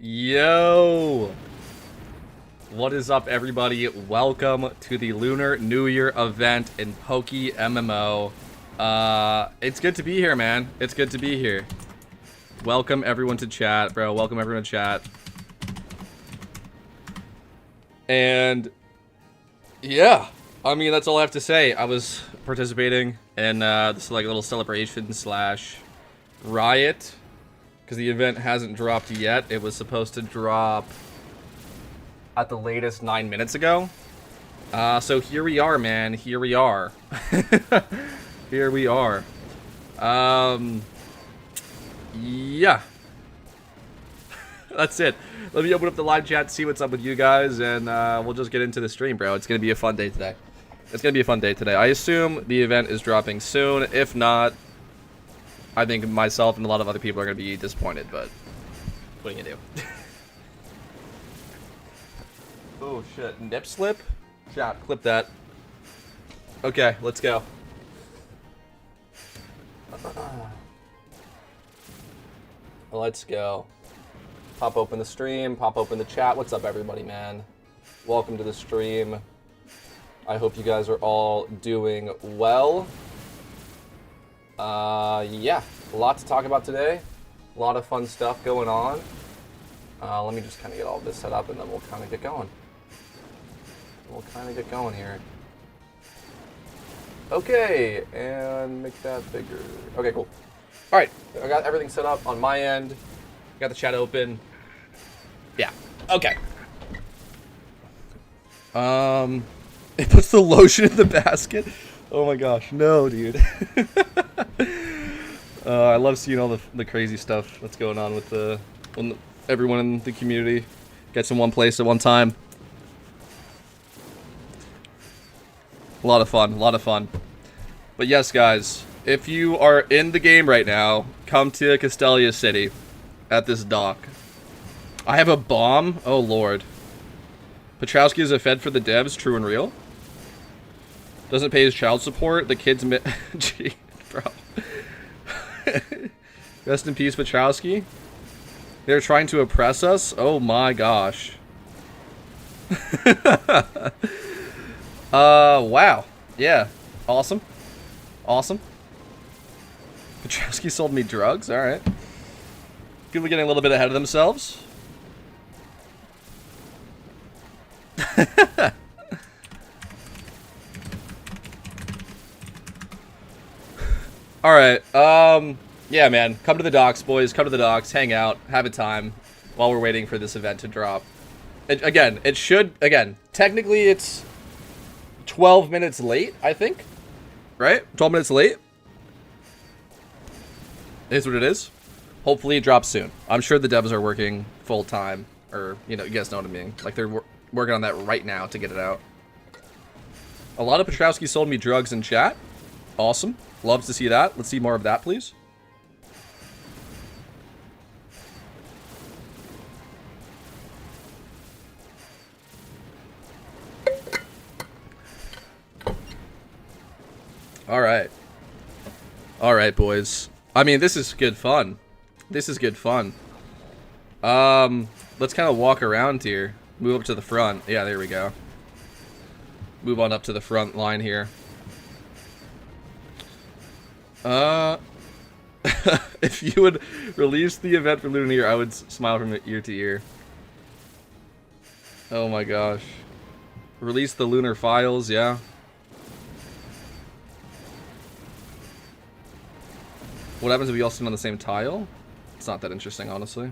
Yo! What is up, everybody? Welcome to the Lunar New Year event in PokeMMO. It's good to be here, man. It's good to be here. Welcome everyone to chat, bro. Welcome everyone to chat. And yeah, I mean, that's all I have to say. I was participating in this like little celebration slash riot because the event hasn't dropped yet. It was supposed to drop at the latest 9 minutes ago. So here we are, man. Here we are. Here we are. Yeah. That's it. Let me open up the live chat, see what's up with you guys, and we'll just get into the stream, bro. It's gonna be a fun day today. It's gonna be a fun day today. I assume the event is dropping soon. If not, I think myself and a lot of other people are gonna be disappointed, but what are you gonna do? Oh shit, nip slip? Chat, clip that. Okay, let's go. Let's go. Pop open the stream, pop open the chat. What's up, everybody, man? Welcome to the stream. I hope you guys are all doing well. Yeah, a lot to talk about today. A lot of fun stuff going on. Let me just kind of get all this set up and then we'll kind of get going. We'll kind of get going here. Okay, and make that bigger. Okay, cool. All right, I got everything set up on my end. Got the chat open. Yeah, okay. It puts the lotion in the basket. Oh my gosh, no, dude. I love seeing all the crazy stuff that's going on with when everyone in the community gets in one place at one time. A lot of fun, a lot of fun. But yes, guys, if you are in the game right now, come to Castelia City at this dock. I have a bomb. Oh, Lord. Petrowski is a fed for the devs, true and real. Doesn't pay his child support. The kids... Gee, bro. Rest in peace, Petrowski. They're trying to oppress us? Oh, my gosh. Wow. Yeah. Awesome. Awesome. Petrowski sold me drugs? Alright. People getting a little bit ahead of themselves. Alright, yeah, man. Come to the docks, boys. Come to the docks. Hang out. Have a time while we're waiting for this event to drop. Again, technically it's 12 minutes late, I think. Right? 12 minutes late? It is what it is. Hopefully it drops soon. I'm sure the devs are working full time. Or, you know, you guys know what I mean. Like, they're working on that right now to get it out. A lot of Petrowski sold me drugs in chat. Awesome. Loves to see that. Let's see more of that, please. Alright. Alright, boys. I mean, this is good fun. This is good fun. Let's kind of walk around here. Move up to the front. Yeah, there we go. Move on up to the front line here. If you would release the event for Lunar New Year, I would smile from ear to ear. Oh my gosh. Release the Lunar files, yeah. What happens if we all sit on the same tile? It's not that interesting, honestly.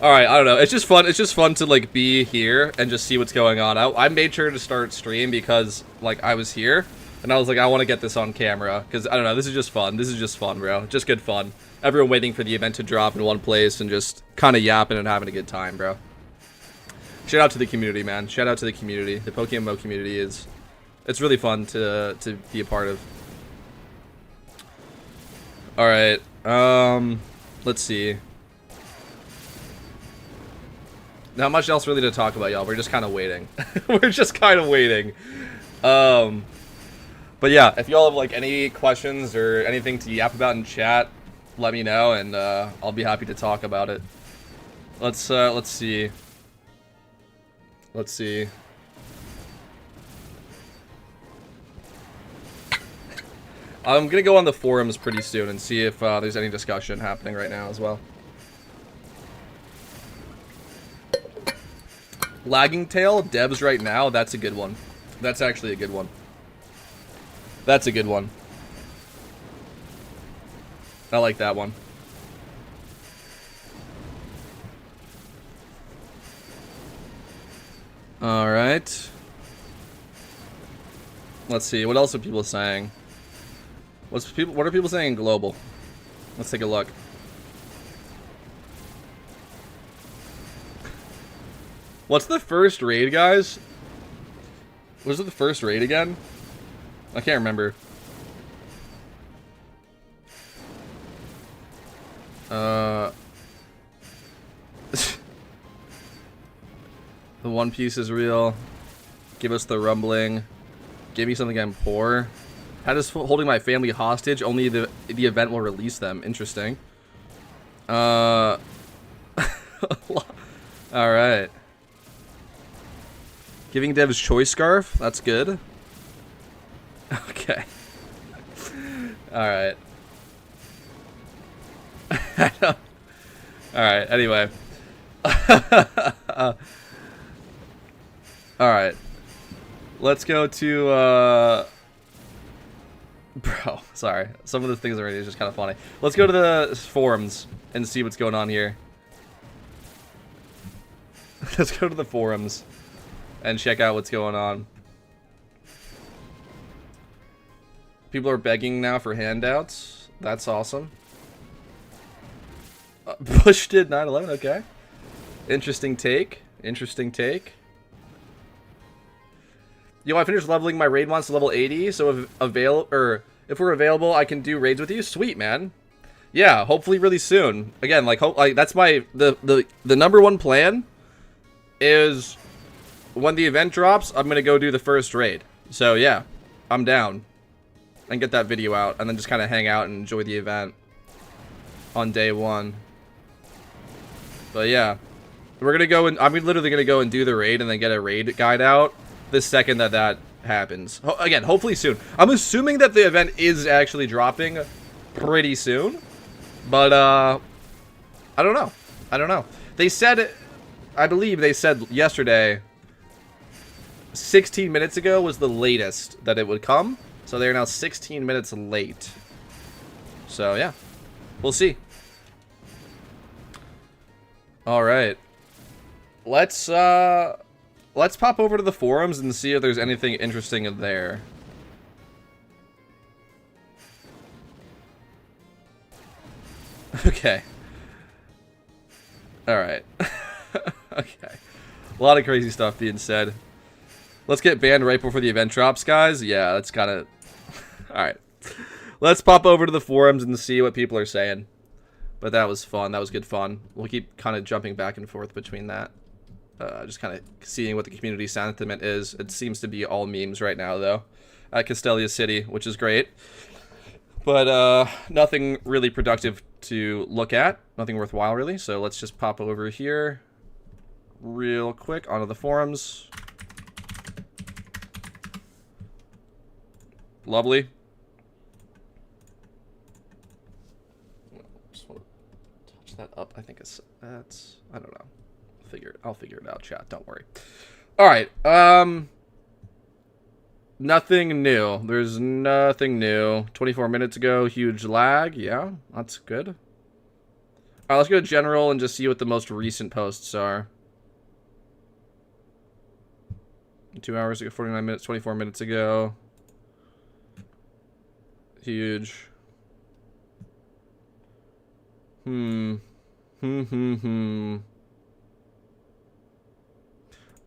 Alright, I don't know. It's just fun. It's just fun to, like, be here and just see what's going on. I made sure to start stream because, like, I was here. And I was like, I want to get this on camera. Because, I don't know, this is just fun. This is just fun, bro. Just good fun. Everyone waiting for the event to drop in one place and just kind of yapping and having a good time, bro. Shout out to the community, man. Shout out to the community. The PokeMMO community is... It's really fun to be a part of. Alright, let's see. Not much else really to talk about, y'all. We're just kind of waiting. We're just kind of waiting. But yeah, if y'all have like any questions or anything to yap about in chat, let me know and I'll be happy to talk about it. Let's see. Let's see. I'm gonna go on the forums pretty soon and see if there's any discussion happening right now as well. Lagging tail, devs right now, that's a good one. That's actually a good one. That's a good one. I like that one. Alright. Let's see, what else are people saying? What are people saying in global? Let's take a look. What's the first raid, guys? Was it the first raid again? I can't remember. The One Piece is real. Give us the rumbling. Give me something I'm poor. How does holding my family hostage? Only the event will release them. Interesting. All right. Giving devs choice scarf. That's good. Okay. All right. All right. Anyway. All right. Let's go to bro, sorry. Some of the things already is just kind of funny. Let's go to the forums and see what's going on here. Let's go to the forums and check out what's going on. People are begging now for handouts. That's awesome. Bush did 9/11. Okay. Interesting take. Interesting take. Yo, I finished leveling my raid once to level 80, so if we're available, I can do raids with you. Sweet, man. Yeah, hopefully really soon. Again, like that's my the number one plan is when the event drops, I'm gonna go do the first raid. So yeah, I'm down. And get that video out, and then just kind of hang out and enjoy the event on day one. But yeah, we're gonna go and I'm literally gonna go and do the raid and then get a raid guide out the second that happens. Again, hopefully soon. I'm assuming that the event is actually dropping pretty soon, but I don't know. I don't know. They said, I believe they said yesterday, 16 minutes ago was the latest that it would come. So they're now 16 minutes late. So yeah, we'll see. All right, let's pop over to the forums and see if there's anything interesting in there. Okay. All right. Okay. A lot of crazy stuff being said. Let's get banned right before the event drops, guys. Yeah, that's kind of... Alright. Let's pop over to the forums and see what people are saying. But that was fun. That was good fun. We'll keep kind of jumping back and forth between that. Just kind of seeing what the community sentiment is. It seems to be all memes right now, though. At Castelia City, which is great. But nothing really productive to look at. Nothing worthwhile, really. So let's just pop over here real quick onto the forums. Lovely. Just want to touch that up. I think that's I don't know. I'll figure it out, chat. Don't worry. All right. Nothing new. There's nothing new. 24 minutes ago, huge lag. Yeah, that's good. All right, let's go to general and just see what the most recent posts are. 2 hours ago, 49 minutes, 24 minutes ago. Huge.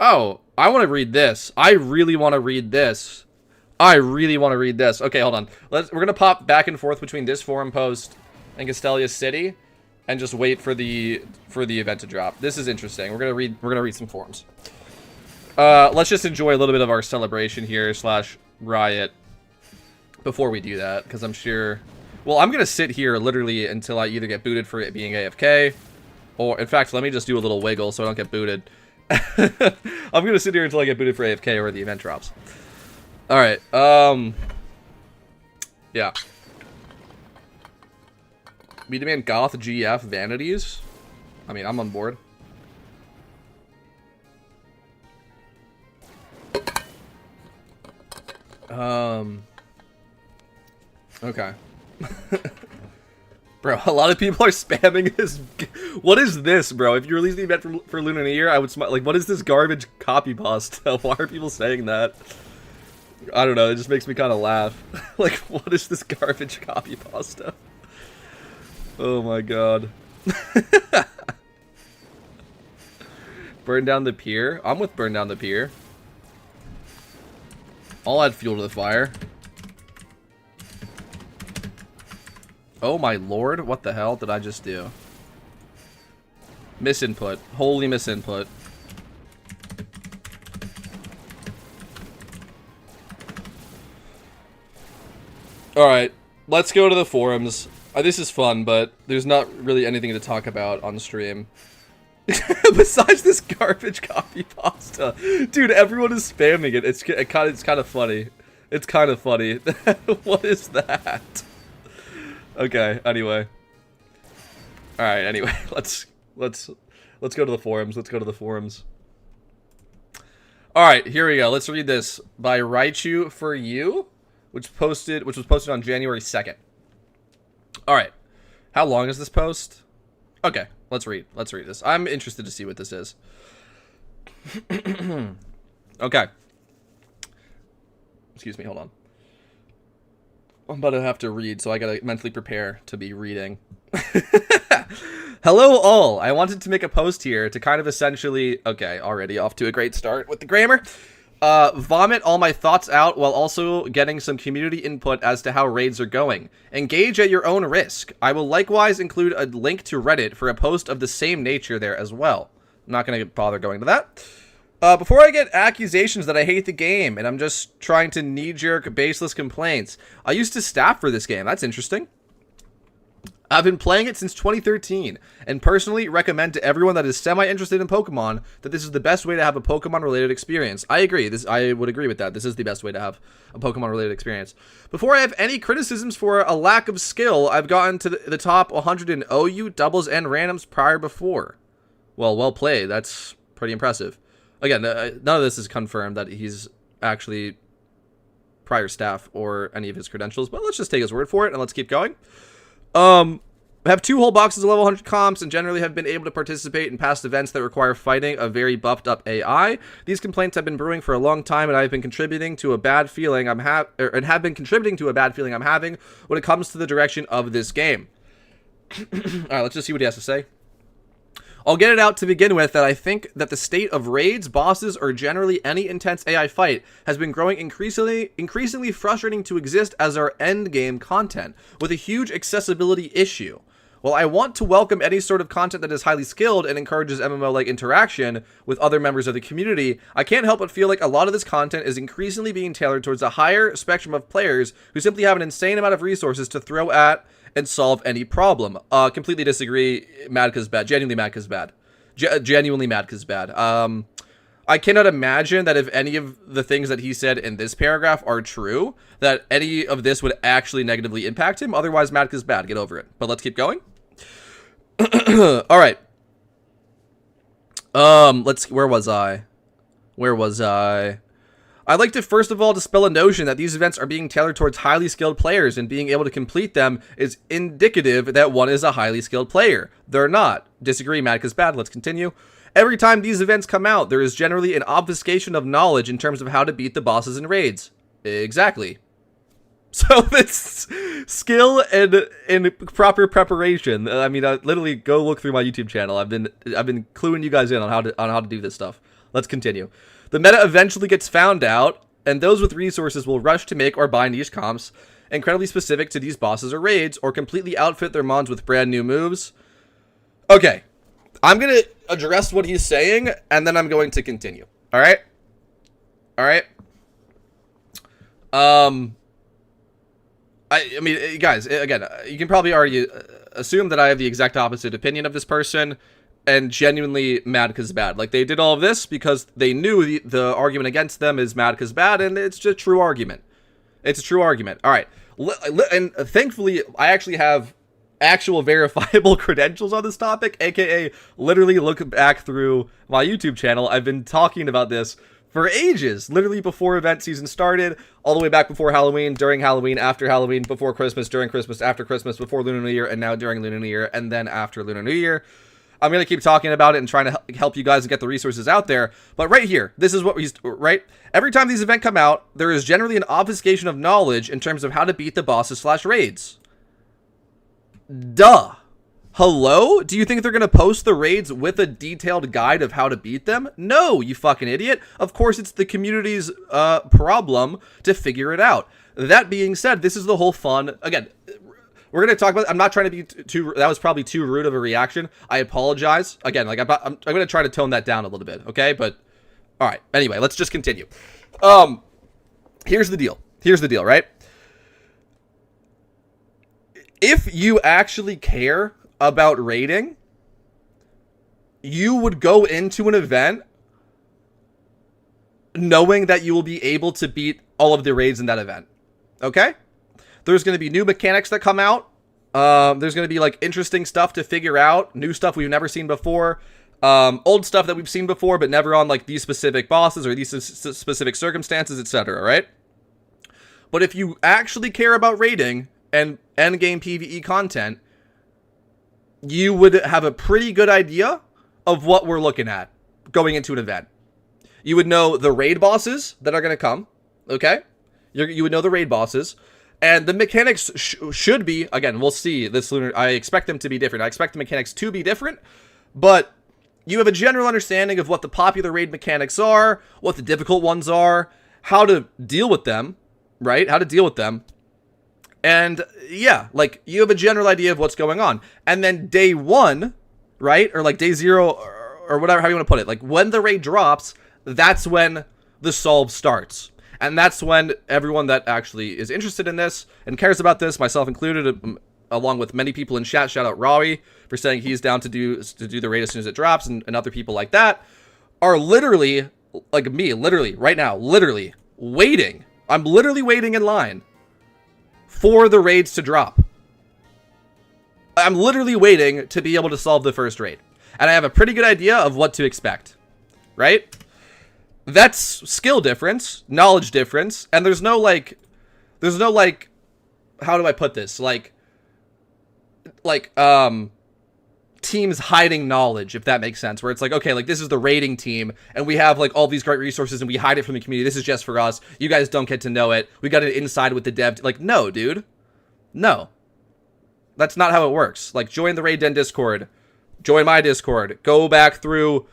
Oh, I want to read this. I really want to read this. I really want to read this. Okay, hold on. We're gonna pop back and forth between this forum post and Castelia City, and just wait for the event to drop. This is interesting. We're gonna read some forums. Let's just enjoy a little bit of our celebration here / riot before we do that, because I'm sure... Well, I'm gonna sit here literally until I either get booted for it being AFK, Or, in fact, let me just do a little wiggle so I don't get booted. I'm gonna sit here until I get booted for AFK or the event drops. Alright, yeah. We demand Goth GF vanities. I mean, I'm on board. Okay. Bro, a lot of people are spamming this. What is this, bro? If you release the event for Lunar in a year, I would smile. Like, what is this garbage copy pasta? Why are people saying that? I don't know. It just makes me kind of laugh. Like, what is this garbage copy pasta? Oh my god. Burn down the pier. I'm with burn down the pier. I'll add fuel to the fire. Oh my lord, what the hell did I just do? Misinput. Holy misinput. Alright, let's go to the forums. This is fun, but there's not really anything to talk about on stream. Besides this garbage copy pasta. Dude, everyone is spamming it. It's kind of funny. It's kind of funny. What is that? Okay, anyway. Alright, anyway, let's go to the forums. Let's go to the forums. Alright, here we go. Let's read this by Raichu for You, which was posted on January 2nd. Alright. How long is this post? Okay, let's read this. I'm interested to see what this is. Okay. Excuse me, hold on. I'm about to have to read, so I gotta mentally prepare to be reading. Hello all! I wanted to make a post here to kind of essentially... Okay, already off to a great start with the grammar. Vomit all my thoughts out while also getting some community input as to how raids are going. Engage at your own risk. I will likewise include a link to Reddit for a post of the same nature there as well. I'm not gonna bother going to that. Before I get accusations that I hate the game and I'm just trying to knee-jerk baseless complaints, I used to staff for this game. That's interesting. I've been playing it since 2013 and personally recommend to everyone that is semi-interested in Pokemon that this is the best way to have a Pokemon-related experience. I agree. I would agree with that. This is the best way to have a Pokemon-related experience. Before I have any criticisms for a lack of skill, I've gotten to the top 100 in OU, doubles, and randoms before. Well played. That's pretty impressive. Again, none of this is confirmed that he's actually prior staff or any of his credentials, but let's just take his word for it and let's keep going. I have 2 whole boxes of level 100 comps and generally have been able to participate in past events that require fighting a very buffed up AI. These complaints have been brewing for a long time and I've been contributing to a bad feeling I'm having when it comes to the direction of this game. Alright, let's just see what he has to say. I'll get it out to begin with that I think that the state of raids, bosses, or generally any intense AI fight has been growing increasingly frustrating to exist as our endgame content, with a huge accessibility issue. While I want to welcome any sort of content that is highly skilled and encourages MMO-like interaction with other members of the community, I can't help but feel like a lot of this content is increasingly being tailored towards a higher spectrum of players who simply have an insane amount of resources to throw at and solve any problem. Completely disagree. Madka's bad. Genuinely Madka's bad. Genuinely Madka's bad. I cannot imagine that if any of the things that he said in this paragraph are true, that any of this would actually negatively impact him. Otherwise, Madka's bad. Get over it. But let's keep going. All right. Where was I? I'd like to first of all dispel a notion that these events are being tailored towards highly skilled players and being able to complete them is indicative that one is a highly skilled player. They're not. Disagree, Madka's bad. Let's continue. Every time these events come out, there is generally an obfuscation of knowledge in terms of how to beat the bosses in raids. Exactly. So this skill and proper preparation. I mean, literally go look through my YouTube channel. I've been cluing you guys in on how to do this stuff. Let's continue. The meta eventually gets found out, and those with resources will rush to make or buy niche comps incredibly specific to these bosses or raids, or completely outfit their mons with brand new moves. Okay, I'm gonna address what he's saying, and then I'm going to continue. All right. I mean, guys, again, you can probably assume that I have the exact opposite opinion of this person. and genuinely mad because bad. Like, they did all of this because they knew the argument against them is mad because bad, and it's just a true argument. It's a true argument. All right. And thankfully, I actually have actual verifiable credentials on this topic, aka literally look back through my YouTube channel. I've been talking about this for ages, literally before event season started, all the way back before Halloween, during Halloween, after Halloween, before Christmas, during Christmas, after Christmas, before Lunar New Year, and now during Lunar New Year, and then after Lunar New Year. I'm going to keep talking about it and trying to help you guys and get the resources out there. But right here, this is what right? Every time these events come out, there is generally an obfuscation of knowledge in terms of how to beat the bosses/raids. Duh. Hello? Do you think they're going to post the raids with a detailed guide of how to beat them? No, you fucking idiot. Of course, it's the community's problem to figure it out. That being said, this is the whole fun. Again, we're going to talk about, I'm not trying to be too, that was probably too rude of a reaction. I apologize. Again, like I'm going to try to tone that down a little bit, okay? But, all right. Anyway, let's just continue. Here's the deal. Here's the deal, right? If you actually care about raiding, you would go into an event knowing that you will be able to beat all of the raids in that event, okay? There's going to be new mechanics that come out. There's going to be, like, interesting stuff to figure out. New stuff we've never seen before. Old stuff that we've seen before, but never on, like, these specific bosses or these specific circumstances, etc., right? But if you actually care about raiding and endgame PvE content, you would have a pretty good idea of what we're looking at going into an event. You would know the raid bosses that are going to come, okay? You would know the raid bosses. And the mechanics should be, again, we'll see this Lunar, I expect them to be different. I expect the mechanics to be different, but you have a general understanding of what the popular raid mechanics are, what the difficult ones are, how to deal with them, right? How to deal with them. And yeah, like, you have a general idea of what's going on. And then day one, right? Or like day zero, or whatever, how you want to put it. Like, when the raid drops, that's when the solve starts. And that's when everyone that actually is interested in this and cares about this, myself included, along with many people in chat, shout out Rawi for saying he's down to do the raid as soon as it drops, and other people like that, are literally, like me, literally, right now, literally waiting. I'm literally waiting in line for the raids to drop. I'm literally waiting to be able to solve the first raid. And I have a pretty good idea of what to expect, right? That's skill difference, knowledge difference, and there's no, like, how do I put this? Like, teams hiding knowledge, if that makes sense, where it's like, okay, like, this is the raiding team, and we have, like, all these great resources, and we hide it from the community. This is just for us. You guys don't get to know it. We got it inside with the dev. Like, no, dude. No. That's not how it works. Like, join the Raid Den Discord. Join my Discord. Go back through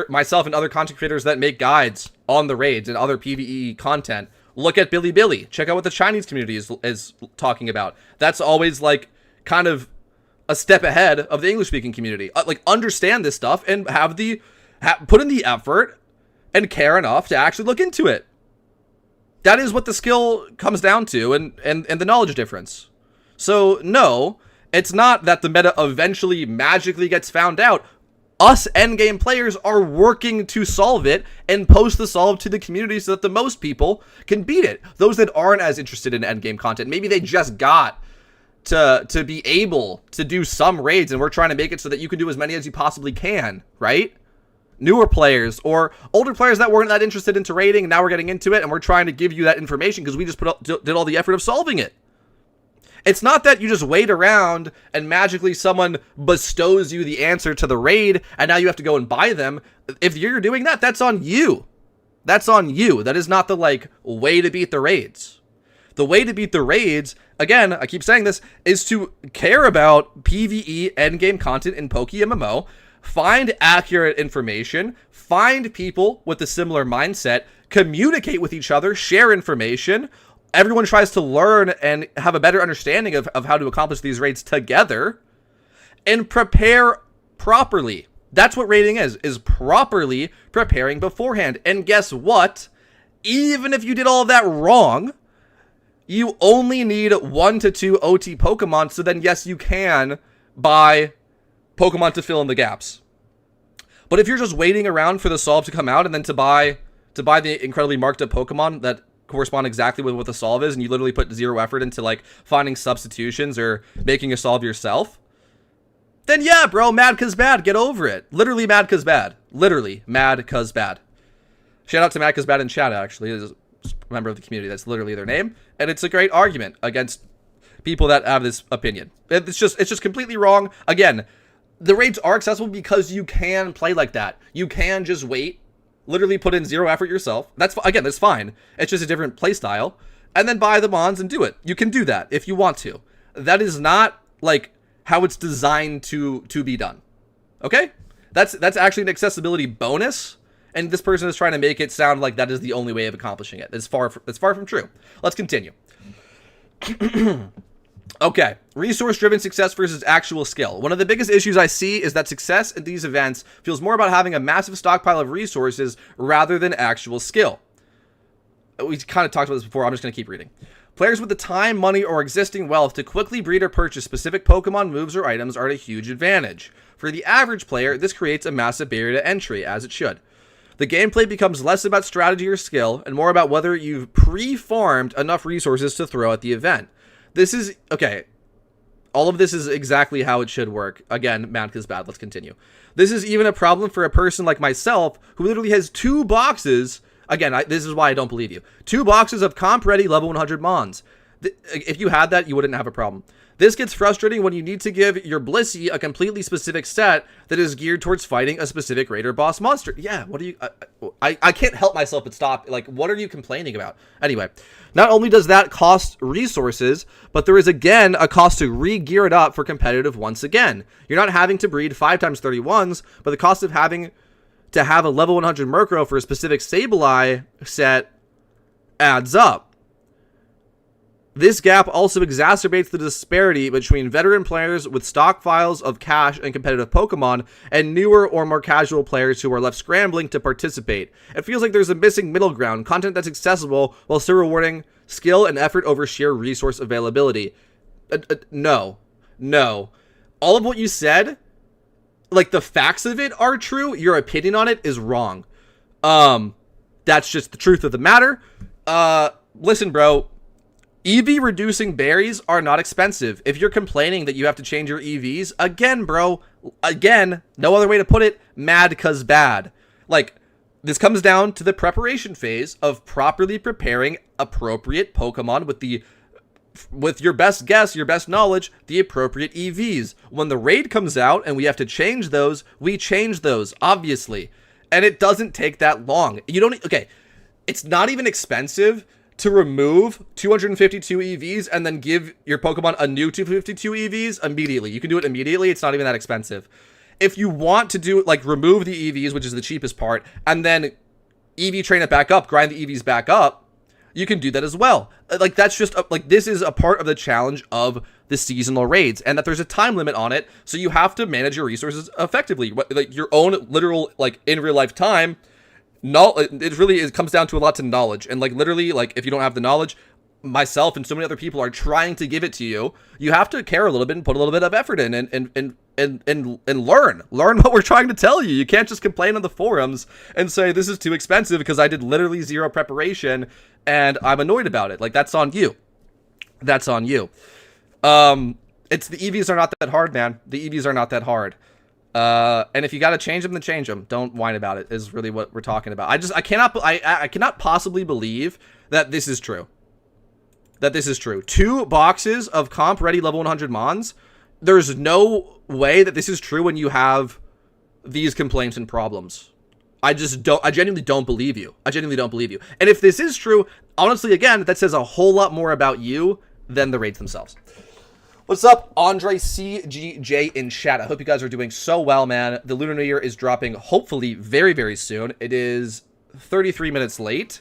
myself and other content creators that make guides on the raids and other PvE content. Look at Billy. Check out what the Chinese community is talking about. That's always, like, kind of a step ahead of the English-speaking community. Like, understand this stuff and put in the effort and care enough to actually look into it. That is what the skill comes down to, and the knowledge difference. So, no, it's not that the meta eventually magically gets found out. Us endgame players are working to solve it and post the solve to the community so that the most people can beat it. Those that aren't as interested in endgame content, maybe they just got to be able to do some raids, and we're trying to make it so that you can do as many as you possibly can, right? Newer players or older players that weren't that interested into raiding, and now we're getting into it, and we're trying to give you that information because we just did all the effort of solving it. It's not that you just wait around and magically someone bestows you the answer to the raid and now you have to go and buy them. If you're doing that, that's on you. That's on you. That is not the, like, way to beat the raids. The way to beat the raids, again, I keep saying this, is to care about PvE endgame content in PokeMMO, find accurate information, find people with a similar mindset, communicate with each other, share information. Everyone tries to learn and have a better understanding of how to accomplish these raids together, and prepare properly. That's what raiding is properly preparing beforehand. And guess what? Even if you did all of that wrong, you only need 1 to 2 OT Pokemon, so then yes, you can buy Pokemon to fill in the gaps. But if you're just waiting around for the solve to come out and then to buy the incredibly marked up Pokemon that correspond exactly with what the solve is, and you literally put zero effort into like finding substitutions or making a solve yourself, then yeah, bro, mad cause bad, get over it. Literally mad cause bad. Literally mad cause bad. Shout out to Mad cause bad in chat, actually. Is a member of the community. That's literally their name. And it's a great argument against people that have this opinion. It's just completely wrong. Again, the raids are accessible because you can play like that. You can just wait, literally put in zero effort yourself. That's fine. It's just a different play style. And then buy the mons and do it. You can do that if you want to. That is not like how it's designed to be done. Okay? That's actually an accessibility bonus, and this person is trying to make it sound like that is the only way of accomplishing it. It's far from true. Let's continue. Okay, resource-driven success versus actual skill. One of the biggest issues I see is that success at these events feels more about having a massive stockpile of resources rather than actual skill. We kind of talked about this before. I'm just going to keep reading. Players with the time, money, or existing wealth to quickly breed or purchase specific Pokemon moves or items are at a huge advantage. For the average player, this creates a massive barrier to entry, as it should. The gameplay becomes less about strategy or skill, and more about whether you've pre-farmed enough resources to throw at the event. This is, okay, all of this is exactly how it should work. Again, math is bad, let's continue. This is even a problem for a person like myself, who literally has 2 boxes. Again, this is why I don't believe you. 2 boxes of comp-ready level 100 mons. If you had that, you wouldn't have a problem. This gets frustrating when you need to give your Blissey a completely specific set that is geared towards fighting a specific raid or boss monster. Yeah, what do you... I can't help myself but stop. Like, what are you complaining about? Anyway, not only does that cost resources, but there is, again, a cost to re-gear it up for competitive once again. You're not having to breed 5x31s, but the cost of having to have a level 100 Murkrow for a specific Sableye set adds up. This gap also exacerbates the disparity between veteran players with stockpiles of cash and competitive Pokemon and newer or more casual players who are left scrambling to participate. It feels like there's a missing middle ground, content that's accessible while still rewarding skill and effort over sheer resource availability. No. All of what you said, like the facts of it are true, your opinion on it is wrong. That's just the truth of the matter. Listen, bro. EV reducing berries are not expensive. If you're complaining that you have to change your EVs, again, bro, no other way to put it, mad cause bad. Like, this comes down to the preparation phase of properly preparing appropriate Pokemon with your best guess, your best knowledge, the appropriate EVs. When the raid comes out and we have to change those, we change those, obviously. And it doesn't take that long. It's not even expensive to remove 252 EVs and then give your Pokemon a new 252 EVs immediately. You can do it immediately. It's not even that expensive. If you want to do, like, remove the EVs, which is the cheapest part, and then EV train it back up, grind the EVs back up, you can do that as well. Like, that's just, this is a part of the challenge of the seasonal raids, and that there's a time limit on it, so you have to manage your resources effectively. Like, your own literal, like, in real life time. It comes down to a lot to knowledge, and like literally, like if you don't have the knowledge, myself and so many other people are trying to give it to you. You have to care a little bit and put a little bit of effort in and learn what we're trying to tell you. You can't just complain on the forums and say this is too expensive because I did literally zero preparation and I'm annoyed about it. Like, that's on you. That's on you. It's the EVs are not that hard, man. The EVs are not that hard. And if you got to change them, then change them. Don't whine about it, is really what we're talking about. I cannot possibly believe that this is true. 2 boxes of comp ready level 100 mons. There's no way that this is true when you have these complaints and problems. I genuinely don't believe you. And if this is true, honestly, again, that says a whole lot more about you than the raids themselves. What's up, Andre CGJ in chat? I hope you guys are doing so well, man. The Lunar New Year is dropping hopefully very, very soon. It is 33 minutes late,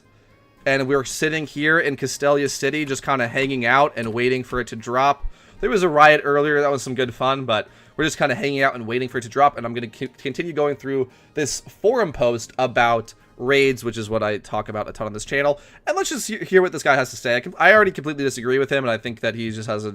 and we're sitting here in Castelia City just kind of hanging out and waiting for it to drop. There was a riot earlier. That was some good fun, but we're just kind of hanging out and waiting for it to drop, and I'm going to continue going through this forum post about raids, which is what I talk about a ton on this channel. And let's just hear what this guy has to say. I already completely disagree with him, and I think that he just has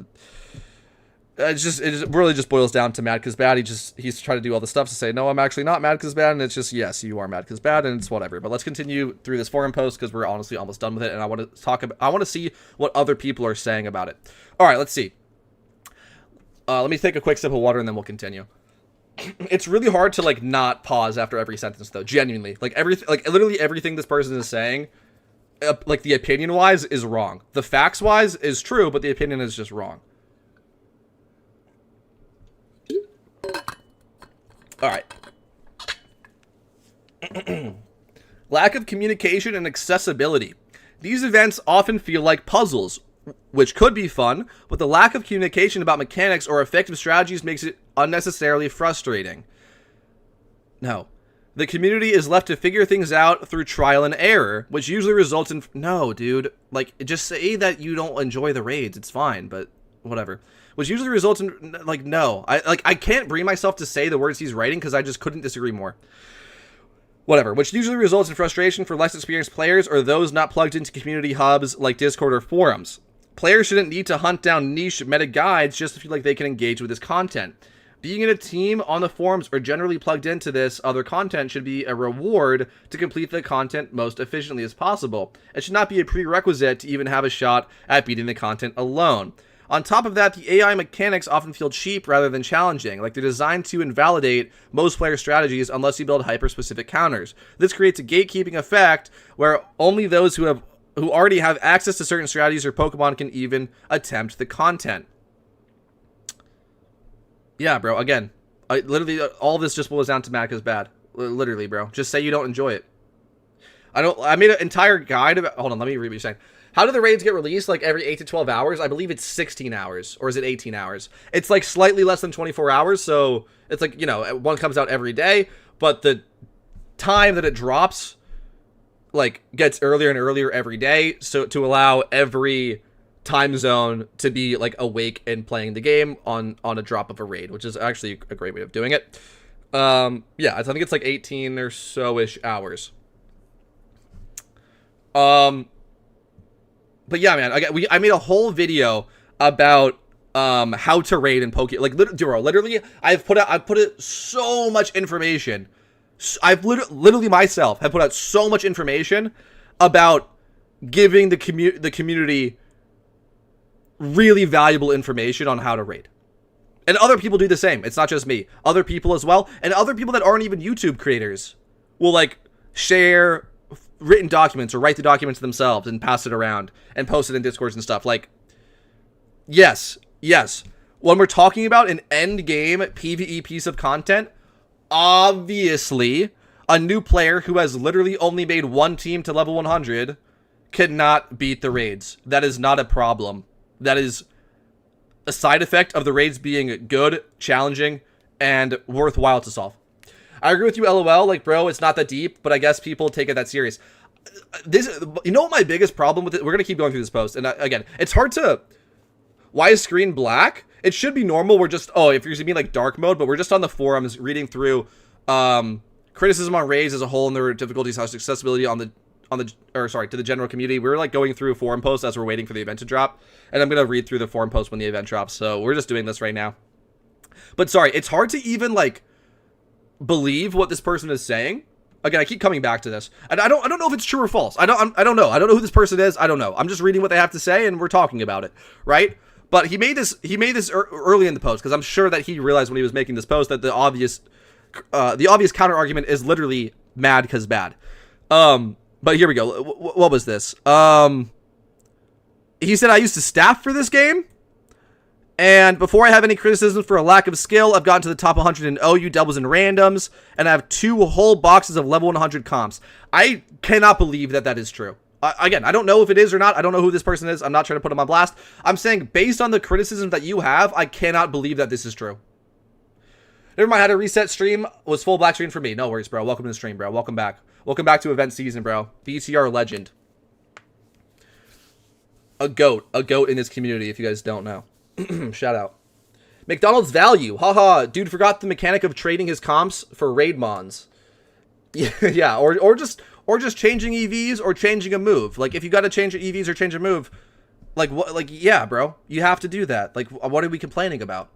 it really just boils down to mad because bad. He's trying to do all the stuff to say, no, I'm actually not mad because bad. And it's just, yes, you are mad because bad. And it's whatever. But let's continue through this forum post because we're honestly almost done with it. And I want to see what other people are saying about it. All right, let's see. Let me take a quick sip of water and then we'll continue. It's really hard to like not pause after every sentence though. Genuinely, like literally everything this person is saying, like the opinion wise is wrong. The facts wise is true, but the opinion is just wrong. All right. Lack of communication and accessibility. These events often feel like puzzles, which could be fun, but the lack of communication about mechanics or effective strategies makes it unnecessarily frustrating. No. The community is left to figure things out through trial and error, which usually results in... No, dude. Like, just say that you don't enjoy the raids. It's fine, but whatever. Which usually results in... Like, no. I can't bring myself to say the words he's writing because I just couldn't disagree more. Whatever. Which usually results in frustration for less experienced players or those not plugged into community hubs like Discord or forums. Players shouldn't need to hunt down niche meta guides just to feel like they can engage with this content. Being in a team on the forums or generally plugged into this other content should be a reward to complete the content most efficiently as possible. It should not be a prerequisite to even have a shot at beating the content alone. On top of that, the AI mechanics often feel cheap rather than challenging, like they're designed to invalidate most player strategies unless you build hyper-specific counters. This creates a gatekeeping effect where only those who already have access to certain strategies or Pokemon can even attempt the content. Yeah, bro, again, literally, all this just boils down to mad 'cause bad. Literally, bro. Just say you don't enjoy it. I made an entire guide about... Hold on, let me read what you're saying. How do the raids get released, like, every 8 to 12 hours? I believe it's 16 hours, or is it 18 hours? It's, like, slightly less than 24 hours, so it's, like, you know, one comes out every day, but the time that it drops, like, gets earlier and earlier every day, so to allow every time zone to be, like, awake and playing the game on a drop of a raid, which is actually a great way of doing it. Yeah, I think it's, like, 18 or so-ish hours. But yeah, man, I made a whole video about how to raid in Poke. Like, literally, I've put out so much information. I've literally myself have put out so much information about giving the community really valuable information on how to raid. And other people do the same. It's not just me. Other people as well, and other people that aren't even YouTube creators will like share written documents or write the documents themselves and pass it around and post it in Discords and stuff. Like, yes. When we're talking about an end game PvE piece of content, obviously a new player who has literally only made one team to level 100 cannot beat the raids. That is not a problem. That is a side effect of the raids being good, challenging, and worthwhile to solve. I agree with you, LOL. Like, bro, it's not that deep, but I guess people take it that serious. You know what my biggest problem with it? We're going to keep going through this post. And again, it's hard to... Why is screen black? It should be normal. We're just... Oh, if you're using me like dark mode, but we're just on the forums reading through criticism on raids as a whole and their difficulties, how accessibility to the general community. We're like going through forum posts as we're waiting for the event to drop. And I'm going to read through the forum post when the event drops. So we're just doing this right now. But sorry, it's hard to even like believe what this person is saying. Again, I keep coming back to this. And I don't know if it's true or false. I don't know. I don't know who this person is. I don't know. I'm just reading what they have to say and we're talking about it, right? But he made this early in the post because I'm sure that he realized when he was making this post that the obvious counter argument is literally mad because bad. But here we go. What was this? He said, I used to staff for this game. And before I have any criticisms for a lack of skill, I've gotten to the top 100 in OU doubles and randoms. And I have 2 whole boxes of level 100 comps. I cannot believe that that is true. Again, I don't know if it is or not. I don't know who this person is. I'm not trying to put him on blast. I'm saying based on the criticism that you have, I cannot believe that this is true. Never mind, I had a reset stream. Was full black screen for me. No worries, bro. Welcome to the stream, bro. Welcome back. Welcome back to event season, bro. VTR legend. A goat in this community, if you guys don't know. Shout out. McDonald's value. Haha, dude forgot the mechanic of trading his comps for raid mons. Yeah, or just changing EVs or changing a move. Like if you got to change your EVs or change a move, Like, what? Like, yeah, bro. You have to do that. Like, what are we complaining about?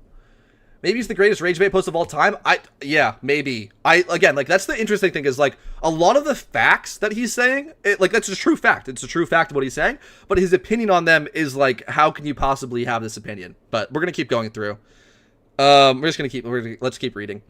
Maybe he's the greatest rage bait post of all time. Yeah, maybe. Again, like, that's the interesting thing is, like, a lot of the facts that he's saying, like, that's a true fact. It's a true fact of what he's saying. But his opinion on them is, like, how can you possibly have this opinion? But we're going to keep going through. Let's keep reading.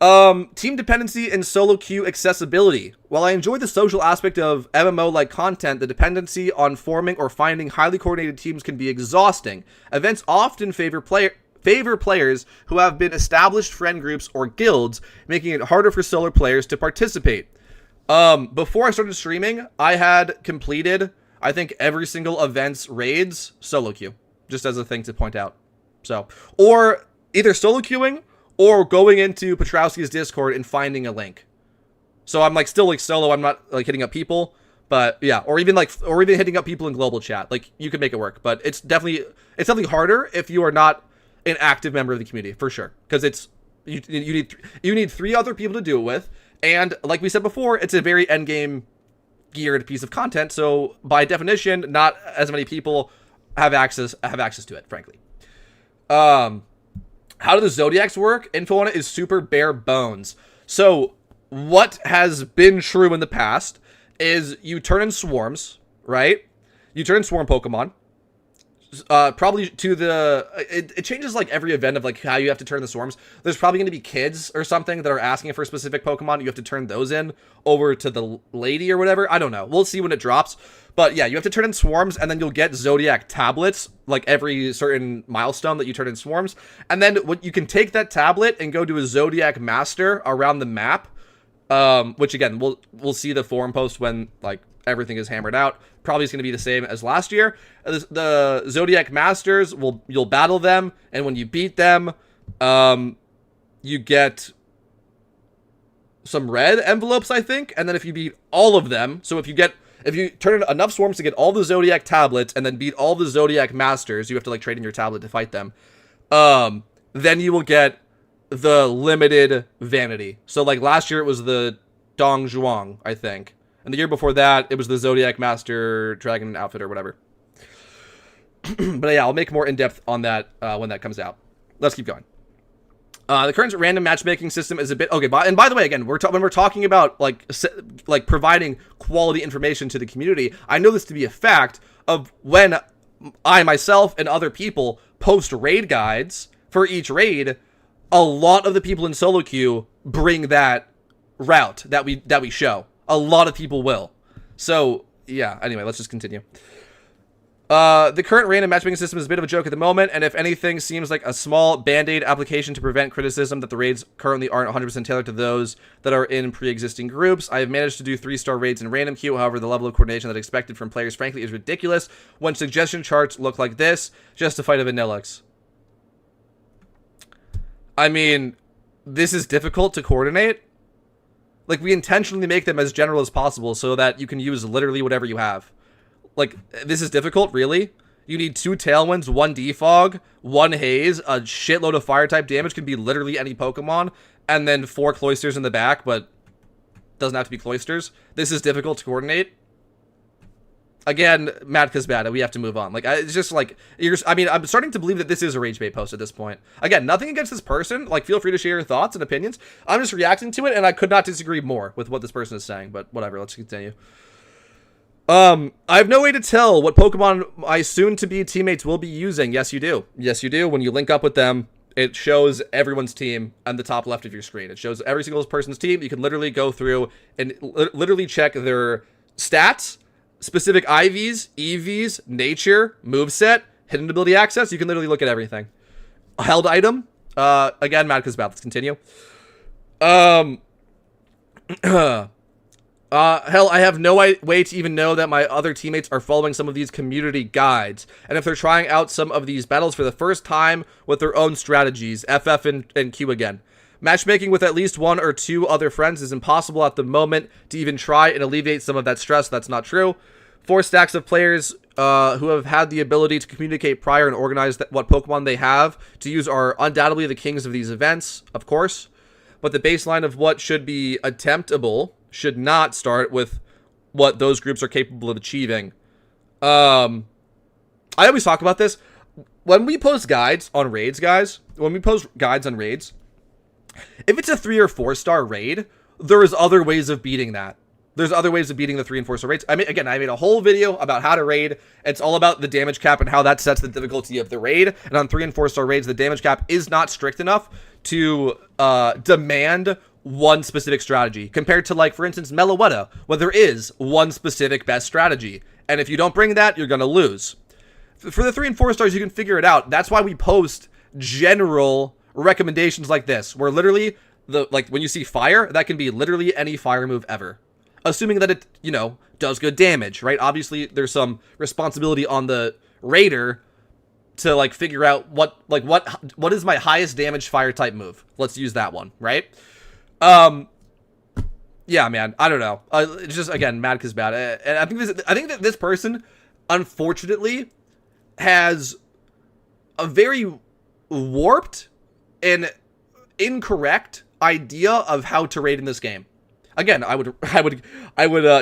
Team dependency and solo queue accessibility. While I enjoy the social aspect of MMO-like content, the dependency on forming or finding highly coordinated teams can be exhausting. Events often favor players who have been established friend groups or guilds, making it harder for solo players to participate. Before I started streaming, I had completed, I think, every single event's raids solo queue, just as a thing to point out. So, or either solo queuing or going into Petrowski's Discord and finding a link. So I'm like still like solo. I'm not like hitting up people, but yeah, or even hitting up people in global chat. Like you could make it work, but it's definitely harder if you are not an active member of the community for sure, because it's you need 3 other people to do it with, and like we said before, it's a very end game geared piece of content. So by definition, not as many people have access to it, frankly. How do the Zodiacs work? Info on it is super bare bones. So what has been true in the past is you turn in swarms, right? You turn in swarm Pokemon. Probably to the... It changes like every event of like how you have to turn the swarms. There's probably going to be kids or something that are asking for specific Pokemon. You have to turn those in over to the lady or whatever. I don't know. We'll see when it drops. But yeah, you have to turn in swarms, and then you'll get Zodiac tablets, like every certain milestone that you turn in swarms. And then you can take that tablet and go to a Zodiac Master around the map, which again, we'll see the forum post when like everything is hammered out. Probably is going to be the same as last year. The Zodiac Masters, you'll battle them, and when you beat them, you get some red envelopes, I think. And then if you beat all of them, so if you turn in enough swarms to get all the Zodiac tablets and then beat all the Zodiac Masters, you have to like trade in your tablet to fight them. Then you will get the limited vanity. So like last year it was the Dong Zhuang, I think. And the year before that, it was the Zodiac Master Dragon outfit or whatever. But yeah, I'll make more in-depth on that when that comes out. Let's keep going. The current random matchmaking system is a bit... Okay, and by the way, again, when we're talking about like providing quality information to the community, I know this to be a fact of when I, myself, and other people post raid guides for each raid, a lot of the people in solo queue bring that route that we show. A lot of people will. So, yeah, anyway, let's just continue. The current random matchmaking system is a bit of a joke at the moment, and if anything, seems like a small band-aid application to prevent criticism that the raids currently aren't 100% tailored to those that are in pre-existing groups. I have managed to do 3-star raids in random queue, however, the level of coordination that is expected from players, frankly, is ridiculous when suggestion charts look like this, just to fight a Vanillix. I mean, this is difficult to coordinate. Like, we intentionally make them as general as possible so that you can use literally whatever you have. Like, this is difficult, really? You need 2 Tailwinds, 1 Defog, 1 Haze, a shitload of Fire-type damage, can be literally any Pokemon, and then 4 Cloisters in the back, but doesn't have to be Cloisters. This is difficult to coordinate. Again, Mad Kazbada, we have to move on. Like, it's just like, I'm starting to believe that this is a rage bait post at this point. Again, nothing against this person. Like, feel free to share your thoughts and opinions. I'm just reacting to it, and I could not disagree more with what this person is saying, but whatever, let's continue. I have no way to tell what Pokemon my soon-to-be teammates will be using. Yes, you do. Yes, you do. When you link up with them, it shows everyone's team on the top left of your screen. It shows every single person's team. You can literally go through and literally check their stats, specific IVs, EVs, nature, moveset, hidden ability access. You can literally look at everything. A held item. Again, Mad Kazbada. Let's continue. Hell, I have no way to even know that my other teammates are following some of these community guides, and if they're trying out some of these battles for the first time with their own strategies, FF and Q again. Matchmaking with at least 1 or 2 other friends is impossible at the moment to even try and alleviate some of that stress. That's not true. 4 stacks of players who have had the ability to communicate prior and organize what Pokemon they have to use are undoubtedly the kings of these events, of course, but the baseline of what should be attemptable should not start with what those groups are capable of achieving. I always talk about this. When we post guides on raids, guys, if it's a 3 or 4 star raid, there is other ways of beating that. There's other ways of beating the 3 and 4 star raids. I made a whole video about how to raid. It's all about the damage cap and how that sets the difficulty of the raid. And on 3 and 4 star raids, the damage cap is not strict enough to demand one specific strategy, compared to, like, for instance, Meloetta, where there is one specific best strategy. And if you don't bring that, you're going to lose. For the 3 and 4 stars, you can figure it out. That's why we post general recommendations like this, where literally, when you see fire, that can be literally any fire move ever. Assuming that it, does good damage, right? Obviously, there's some responsibility on the raider to, like, figure out what is my highest damage fire type move. Let's use that one, right? Yeah, man, I don't know. It's just, again, mad because bad. And I think that this person, unfortunately, has a very warped and incorrect idea of how to raid in this game. Again, I would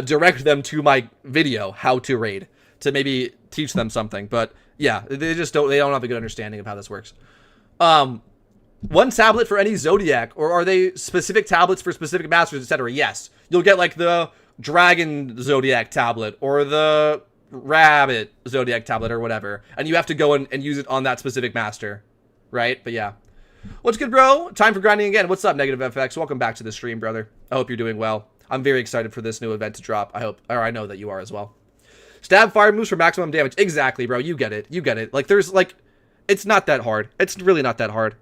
direct them to my video, how to raid, to maybe teach them something. But yeah, they don't have a good understanding of how this works. One tablet for any Zodiac, or are they specific tablets for specific masters, etc.? Yes. You'll get, like, the Dragon Zodiac tablet, or the Rabbit Zodiac tablet, or whatever. And you have to go and use it on that specific master. Right? But yeah. What's good, bro? Time for grinding again. What's up, Negative FX? Welcome back to the stream, brother. I hope you're doing well. I'm very excited for this new event to drop. I know that you are as well. Stab fire moves for maximum damage. Exactly, bro. You get it. Like, it's not that hard. It's really not that hard.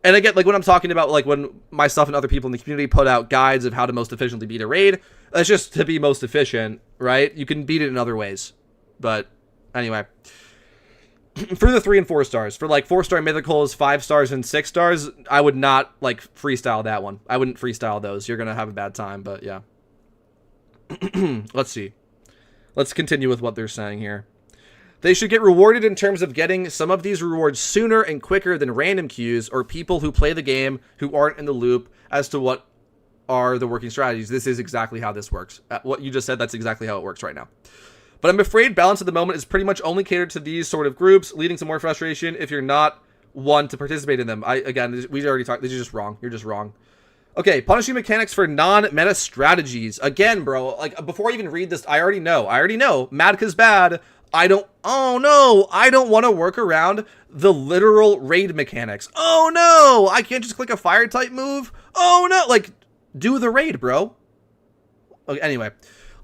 And again, like, when I'm talking about, like, when myself and other people in the community put out guides of how to most efficiently beat a raid, that's just to be most efficient, right? You can beat it in other ways. But anyway, for the 3 and 4 stars, for, like, 4-star mythicals, 5 stars, and 6 stars, I would not, like, freestyle that one. I wouldn't freestyle those. You're gonna have a bad time, but yeah. Let's see. Let's continue with what they're saying here. They should get rewarded in terms of getting some of these rewards sooner and quicker than random queues or people who play the game who aren't in the loop as to what are the working strategies. This is exactly how this works. What you just said, that's exactly how it works right now. But I'm afraid balance at the moment is pretty much only catered to these sort of groups, leading to more frustration if you're not one to participate in them. We already talked. This is just wrong. You're just wrong. Okay, punishing mechanics for non-meta strategies. Again, bro, like, before I even read this, I already know. Mad 'cause bad. I don't want to work around the literal raid mechanics. Oh no, I can't just click a fire type move. Oh no, like, do the raid, bro. Okay, anyway,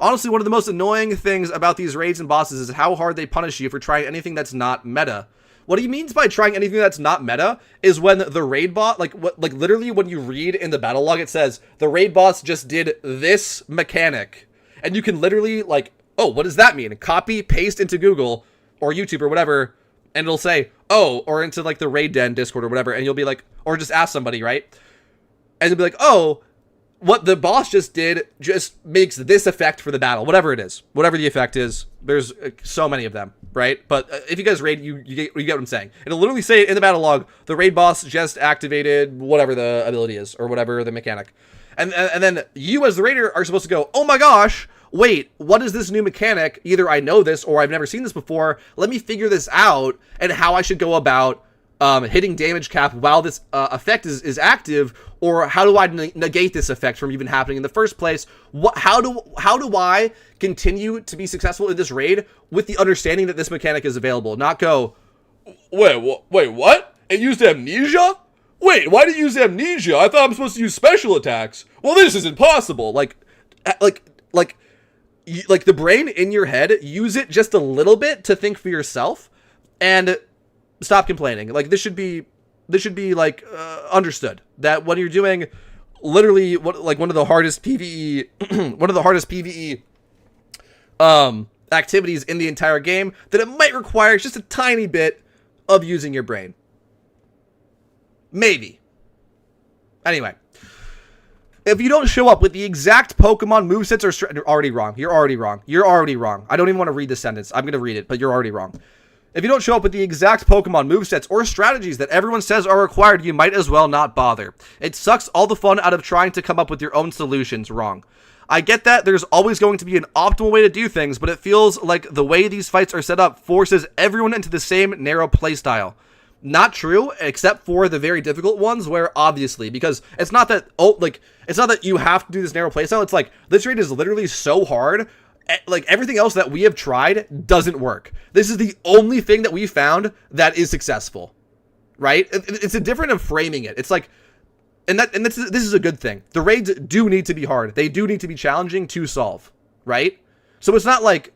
honestly, one of the most annoying things about these raids and bosses is how hard they punish you for trying anything that's not meta. What he means by trying anything that's not meta is when the raid bot, literally when you read in the battle log, it says the raid boss just did this mechanic, and you can literally, like, oh, what does that mean? Copy, paste into Google or YouTube or whatever, and it'll say, oh, or into, like, the Raid Den Discord or whatever, and you'll be like, or just ask somebody, right? And they'll be like, oh, what the boss just did just makes this effect for the battle, whatever it is, whatever the effect is. There's so many of them, right? But if you guys raid, you get what I'm saying. It'll literally say in the battle log, the raid boss just activated whatever the ability is or whatever the mechanic. And then you as the raider are supposed to go, oh my gosh, wait, what is this new mechanic? Either I know this or I've never seen this before. Let me figure this out and how I should go about hitting damage cap while this effect is active, or how do I negate this effect from even happening in the first place? How do I continue to be successful in this raid with the understanding that this mechanic is available? Not go, wait, what? It used amnesia? Wait, why did it use amnesia? I thought I'm supposed to use special attacks. Well, this isn't possible. Like the brain in your head, use it just a little bit to think for yourself and stop complaining. Like, this should be like understood that when you're doing literally one of the hardest PvE activities in the entire game, that it might require just a tiny bit of using your brain. Maybe. Anyway, if you don't show up with the exact Pokemon movesets or you're already wrong. You're already wrong. I don't even want to read the sentence. I'm going to read it, but you're already wrong. If you don't show up with the exact Pokemon movesets or strategies that everyone says are required, you might as well not bother. It sucks all the fun out of trying to come up with your own solutions. Wrong. I get that there's always going to be an optimal way to do things, but it feels like the way these fights are set up forces everyone into the same narrow playstyle. Not true, except for the very difficult ones where obviously, because it's not that, it's not that you have to do this narrow playstyle. It's like, this raid is literally so hard. Like, everything else that we have tried doesn't work. This is the only thing that we found that is successful, right? It's a different of framing it. It's like, this is a good thing. The raids do need to be hard. They do need to be challenging to solve, right? So it's not like,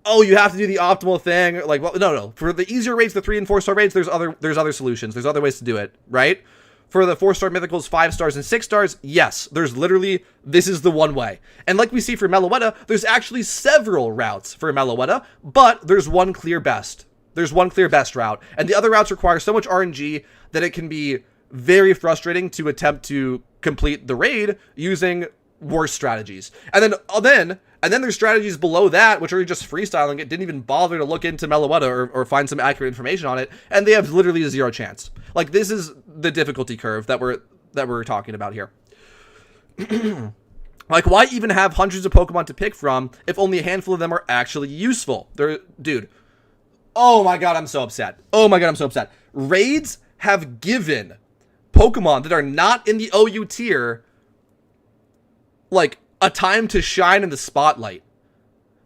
oh, you have to do the optimal thing. Like, well, no. For the easier raids, the 3 and 4 star raids, there's other solutions. There's other ways to do it, right? For the 4-star mythicals, 5 stars, and 6 stars, yes, there's literally, this is the one way. And like we see for Meloetta, there's actually several routes for Meloetta, but there's one clear best. There's one clear best route. And the other routes require so much RNG that it can be very frustrating to attempt to complete the raid using worse strategies. And then there's strategies below that, which are just freestyling it, didn't even bother to look into Meloetta or find some accurate information on it, and they have literally 0 chance. Like, this is the difficulty curve that we're talking about here. Like, why even have hundreds of Pokemon to pick from if only a handful of them are actually useful? Dude. Oh my god, I'm so upset. Raids have given Pokemon that are not in the OU tier, like, a time to shine in the spotlight.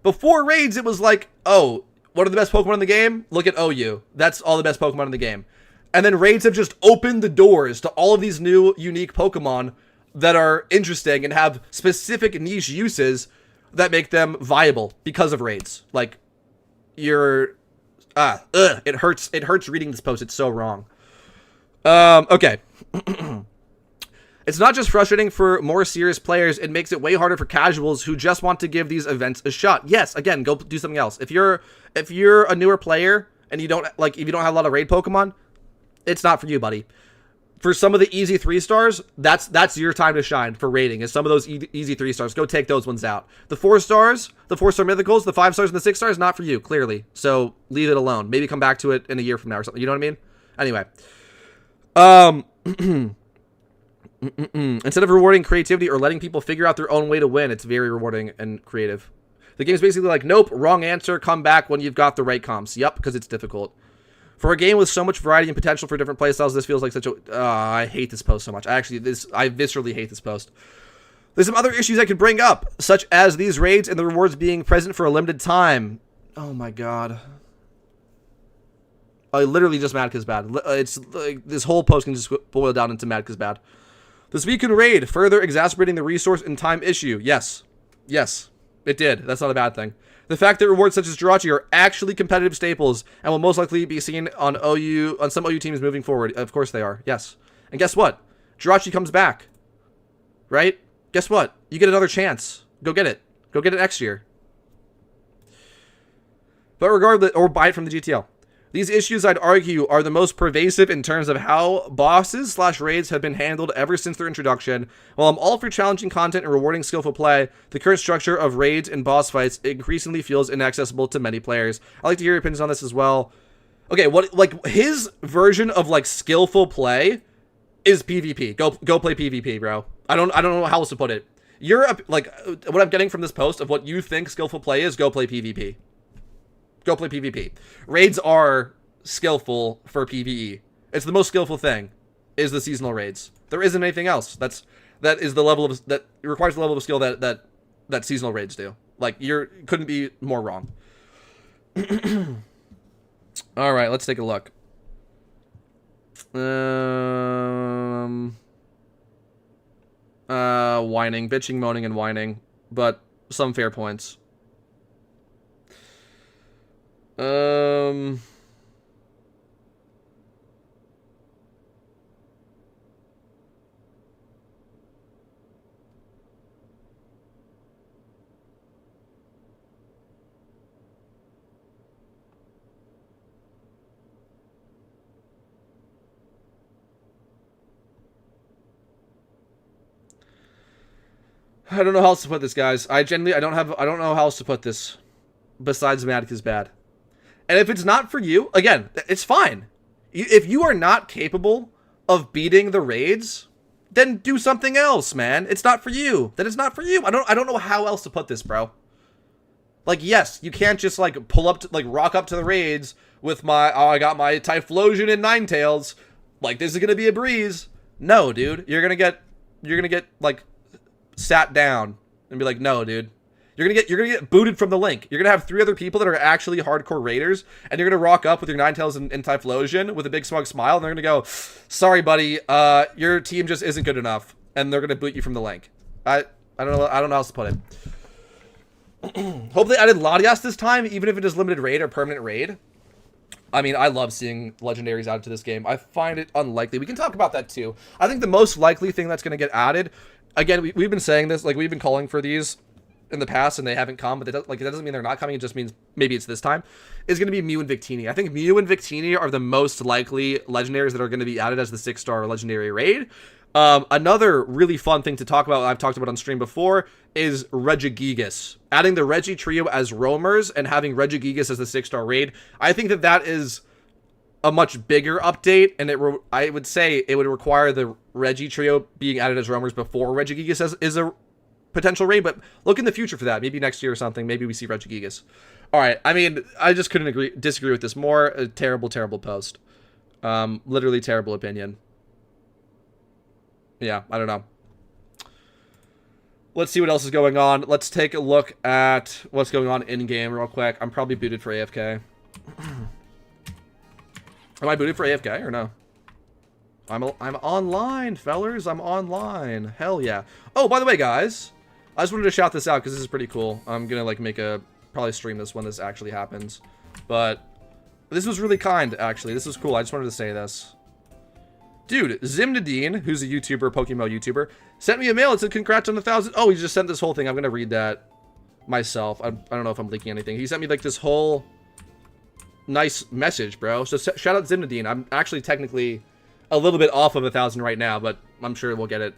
Before raids, it was like, oh, what are the best Pokemon in the game? Look at OU. That's all the best Pokemon in the game. And then raids have just opened the doors to all of these new, unique Pokemon that are interesting and have specific niche uses that make them viable because of raids. Like, it hurts reading this post. It's so wrong. Okay. It's not just frustrating for more serious players, it makes it way harder for casuals who just want to give these events a shot. Yes, again, go do something else. If you're a newer player and if you don't have a lot of raid Pokemon, it's not for you, buddy. For some of the easy 3 stars, that's your time to shine for raiding. Is some of those easy 3 stars. Go take those ones out. The 4 stars, the 4-star mythicals, the 5 stars and the 6 stars, not for you, clearly. So leave it alone. Maybe come back to it in a year from now or something. You know what I mean? Anyway. Instead of rewarding creativity or letting people figure out their own way to win, it's very rewarding and creative. The game's basically like, nope, wrong answer, come back when you've got the right comps. Yep, because it's difficult. For a game with so much variety and potential for different playstyles, this feels like such a... I hate this post so much. I viscerally hate this post. There's some other issues I could bring up, such as these raids and the rewards being present for a limited time. Oh my god. I literally just mad 'cause bad. It's like this whole post can just boil down into mad 'cause bad. This weekend raid, further exacerbating the resource and time issue. Yes, it did. That's not a bad thing. The fact that rewards such as Jirachi are actually competitive staples and will most likely be seen on some OU teams moving forward. Of course they are. Yes. And guess what? Jirachi comes back. Right? Guess what? You get another chance. Go get it. Go get it next year. But regardless, or buy it from the GTL. These issues, I'd argue, are the most pervasive in terms of how bosses/raids have been handled ever since their introduction. While I'm all for challenging content and rewarding skillful play, the current structure of raids and boss fights increasingly feels inaccessible to many players. I'd like to hear your opinions on this as well. Okay, his version of, like, skillful play is PvP. Go play PvP, bro. I don't know how else to put it. What I'm getting from this post of what you think skillful play is, go play PvP. Go play PvP. Raids are skillful for PvE. It's the most skillful thing, is the seasonal raids. There isn't anything else. That is the level of that requires the level of skill that seasonal raids do. Like, couldn't be more wrong. All right, let's take a look. Whining, bitching, moaning, and whining, but some fair points. I don't know how else to put this, guys. I don't know how else to put this besides mad 'cause bad. And if it's not for you, again, it's fine. If you are not capable of beating the raids, then do something else, man. It's not for you. Then it's not for you. I don't know how else to put this, bro. Like, yes, you can't just like pull up to, like, rock up to the raids with my, oh, I got my Typhlosion and Ninetales. Like, this is gonna be a breeze. No, dude. You're gonna get like sat down and be like, no, dude. You're gonna get booted from the link. You're gonna have 3 other people that are actually hardcore raiders, and you're gonna rock up with your Ninetales and Typhlosion with a big smug smile, and they're gonna go, sorry, buddy, your team just isn't good enough, and they're gonna boot you from the link. I don't know how else to put it. Hope they added Latias this time, even if it is limited raid or permanent raid. I mean, I love seeing legendaries added to this game. I find it unlikely. We can talk about that too. I think the most likely thing that's going to get added, again, we've been saying this, like, we've been calling for these in the past and they haven't come, but that doesn't mean they're not coming. It just means maybe it's this time, is going to be Mew and Victini. I think Mew and Victini are the most likely legendaries that are going to be added as the 6-star legendary raid. Another really fun thing to talk about, I've talked about on stream before, is Regigigas. Adding the Regi trio as roamers and having Regigigas as the 6-star raid. I think that is a much bigger update, and I would say it would require the Regi trio being added as roamers before Regigigas is a potential raid, but look in the future for that. Maybe next year or something. Maybe we see Regigigas. Alright, I mean, I just couldn't disagree with this more. A terrible, terrible post. Literally terrible opinion. Yeah, I don't know. Let's see what else is going on. Let's take a look at what's going on in-game real quick. I'm probably booted for AFK. Am I booted for AFK or no? I'm online, fellers. I'm online. Hell yeah. Oh, by the way, guys, I just wanted to shout this out because this is pretty cool. I'm gonna like probably stream this when this actually happens. But this was really kind, actually. This was cool. I just wanted to say this. Dude, Zimnadine, who's a YouTuber, PokeMMO YouTuber, sent me a mail. It said, congrats on 1,000. Oh, he just sent this whole thing. I'm going to read that myself. I don't know if I'm leaking anything. He sent me, like, this whole nice message, bro. So, shout out Zimnadine. I'm actually technically a little bit off of 1,000 right now, but I'm sure we'll get it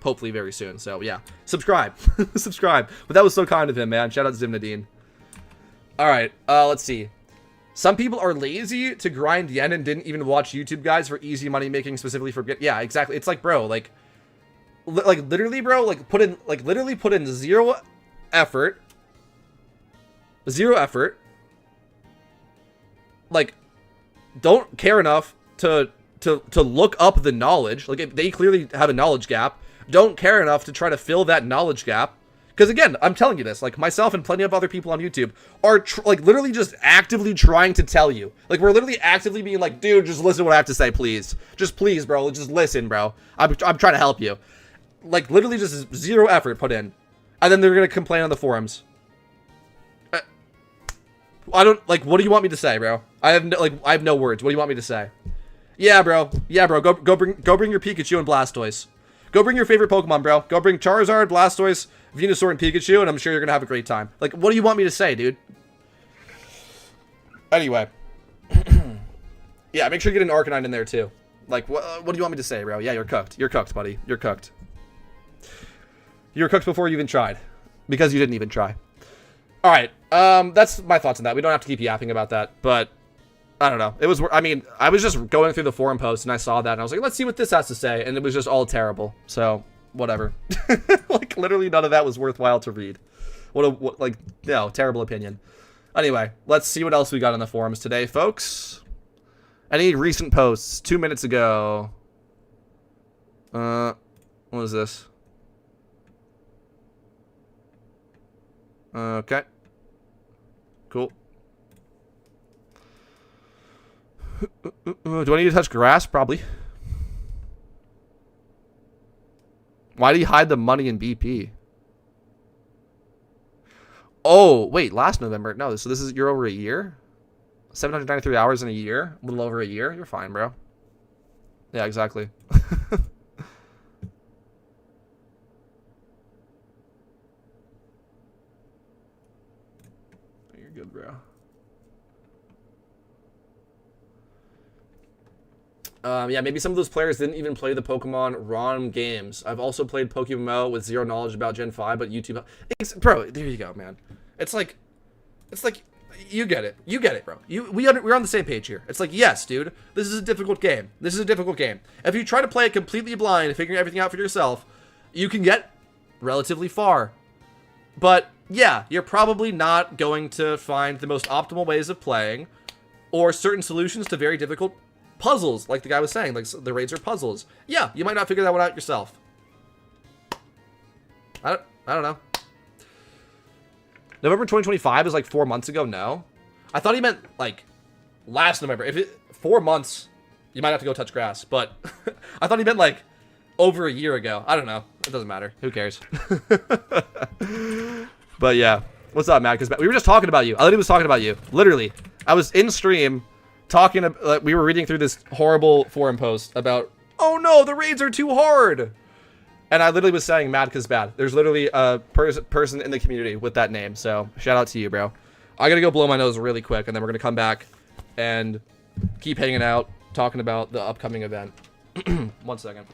hopefully very soon. So, yeah. Subscribe. Subscribe. But that was so kind of him, man. Shout out Zimnadine. All right. Let's see. Some people are lazy to grind yen and didn't even watch YouTube guys for easy money making specifically for yeah, exactly. It's like, bro, like literally, bro, like literally put in zero effort. Like, don't care enough to look up the knowledge. Like, if they clearly have a knowledge gap, don't care enough to try to fill that knowledge gap. Because again, I'm telling you this, like, myself and plenty of other people on YouTube are like literally just actively trying to tell you. Like, we're literally actively being like, dude, just listen to what I have to say, please. Just please, bro. Just listen, bro. I'm trying to help you. Like, literally just zero effort put in. And then they're going to complain on the forums. I don't, like, what do you want me to say, bro? I have no words. What do you want me to say? Yeah, bro. Yeah, bro. Go bring your Pikachu and Blastoise. Go bring your favorite Pokemon, bro. Go bring Charizard, Blastoise, Venusaur, and Pikachu, and I'm sure you're gonna have a great time. Like, what do you want me to say, dude? Anyway. Yeah, make sure you get an Arcanine in there, too. Like, what do you want me to say, bro? Yeah, you're cooked. You're cooked, buddy. You're cooked. You were cooked before you even tried. Because you didn't even try. Alright, that's my thoughts on that. We don't have to keep yapping about that, but I don't know. It was, I mean, I was just going through the forum posts and I saw that and I was like, let's see what this has to say. And it was just all terrible. So, whatever. Like, literally none of that was worthwhile to read. Like, no, terrible opinion. Anyway, let's see what else we got on the forums today, folks. Any recent posts? 2 minutes ago. What was this? Okay. Cool. Do I need to touch grass? Probably. Why do you hide the money in BP? Oh, wait, last November. No, so this is, you're over a year? 793 hours in a year? A little over a year? You're fine, bro. Yeah, exactly. You're good, bro. Yeah, maybe some of those players didn't even play the Pokemon ROM games. I've also played PokeMMO with zero knowledge about Gen 5, but YouTube... Bro, there you go, man. It's like You get it. You get it, bro. We're on the same page here. It's like, yes, dude, this is a difficult game. This is a difficult game. If you try to play it completely blind, figuring everything out for yourself, you can get relatively far. But yeah, you're probably not going to find the most optimal ways of playing or certain solutions to very difficult puzzles, like the guy was saying, like the raids are puzzles. Yeah, you might not figure that one out yourself. I don't know. November 2025 is like 4 months ago. No, I thought he meant like last November. If it 4 months, you might have to go touch grass. But I thought he meant like over a year ago. I don't know. It doesn't matter. Who cares? But yeah, what's up, Matt? Because we were just talking about you. I literally was talking about you. Literally, I was in stream talking. We were reading through this horrible forum post about, oh no, the raids are too hard. And I literally was saying mad cause bad. There's literally a person in the community with that name. So shout out to you, bro. I gotta go blow my nose really quick, and then we're gonna come back and keep hanging out, talking about the upcoming event. 1 second.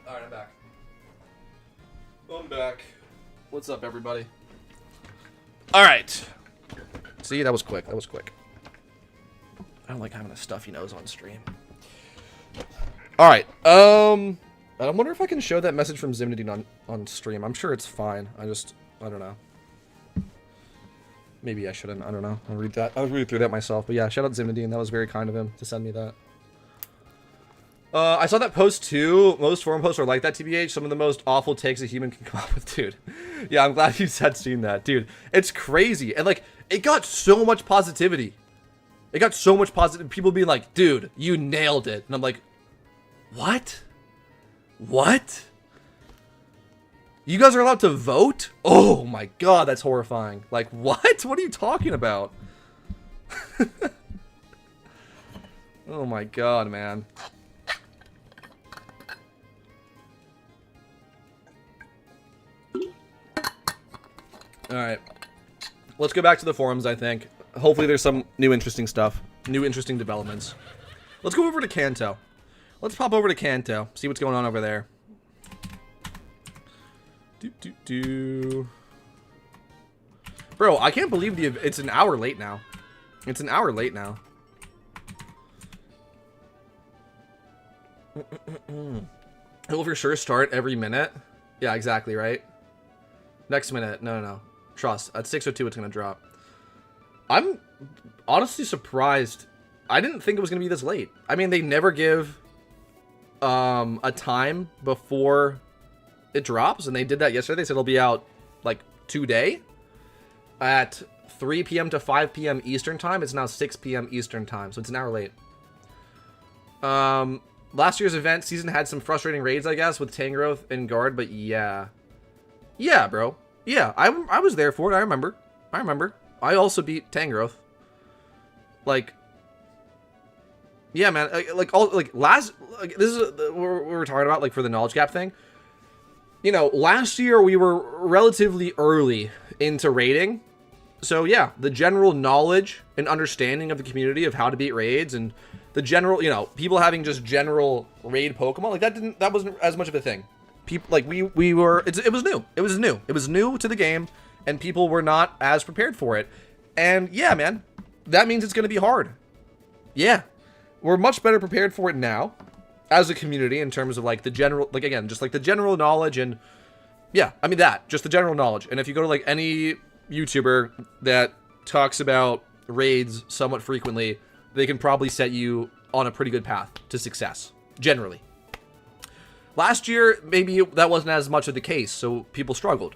Alright, I'm back. I'm back. What's up, everybody? Alright. See, that was quick. That was quick. I don't like having a stuffy nose on stream. Alright. I wonder if I can show that message from Zimnity on stream. I'm sure it's fine. I don't know. Maybe I shouldn't. I don't know. I'll read that. I'll read through that myself. But yeah, shout out Zimnity, and that was very kind of him to send me that. I saw that post too. Most forum posts are like that, TBH. Some of the most awful takes a human can come up with, dude. Yeah, I'm glad you had seen that, dude. It's crazy. And like, it got so much positivity. It got so much positive. People being like, dude, you nailed it. And I'm like, what? What? You guys are allowed to vote? Oh my god, that's horrifying. Like, what? What are you talking about? Oh my god, man. Alright. Let's go back to the forums, I think. Hopefully there's some new interesting stuff. New interesting developments. Let's go over to Kanto. Let's pop over to Kanto. See what's going on over there. Bro, I can't believe it's an hour late now. It's an hour late now. It will for sure start every minute. Yeah, exactly, right? Next minute. No. Trust. At 6:02, it's going to drop. I'm honestly surprised. I didn't think it was going to be this late. I mean, they never give a time before it drops, and they did that yesterday. They said it'll be out, like, today at 3 p.m. to 5 p.m. Eastern time. It's now 6 p.m. Eastern time, so it's an hour late. Last year's event season had some frustrating raids, I guess, with Tangrowth and Guard, but yeah. Yeah, bro. Yeah, I was there for it. I remember. I also beat Tangrowth. Like, yeah, man. This is what we were talking about, like, for the knowledge gap thing. You know, last year we were relatively early into raiding. So yeah, the general knowledge and understanding of the community of how to beat raids and the general, you know, people having just general raid Pokemon, like that wasn't as much of a thing. People, like, we were, it was new. It was new to the game, and people were not as prepared for it. And yeah, man, that means it's going to be hard. Yeah, we're much better prepared for it now as a community in terms of, like, the general, like, again, just like the general knowledge. And yeah, I mean, just the general knowledge. And if you go to, like, any YouTuber that talks about raids somewhat frequently, they can probably set you on a pretty good path to success, generally. Last year, maybe that wasn't as much of the case, so people struggled.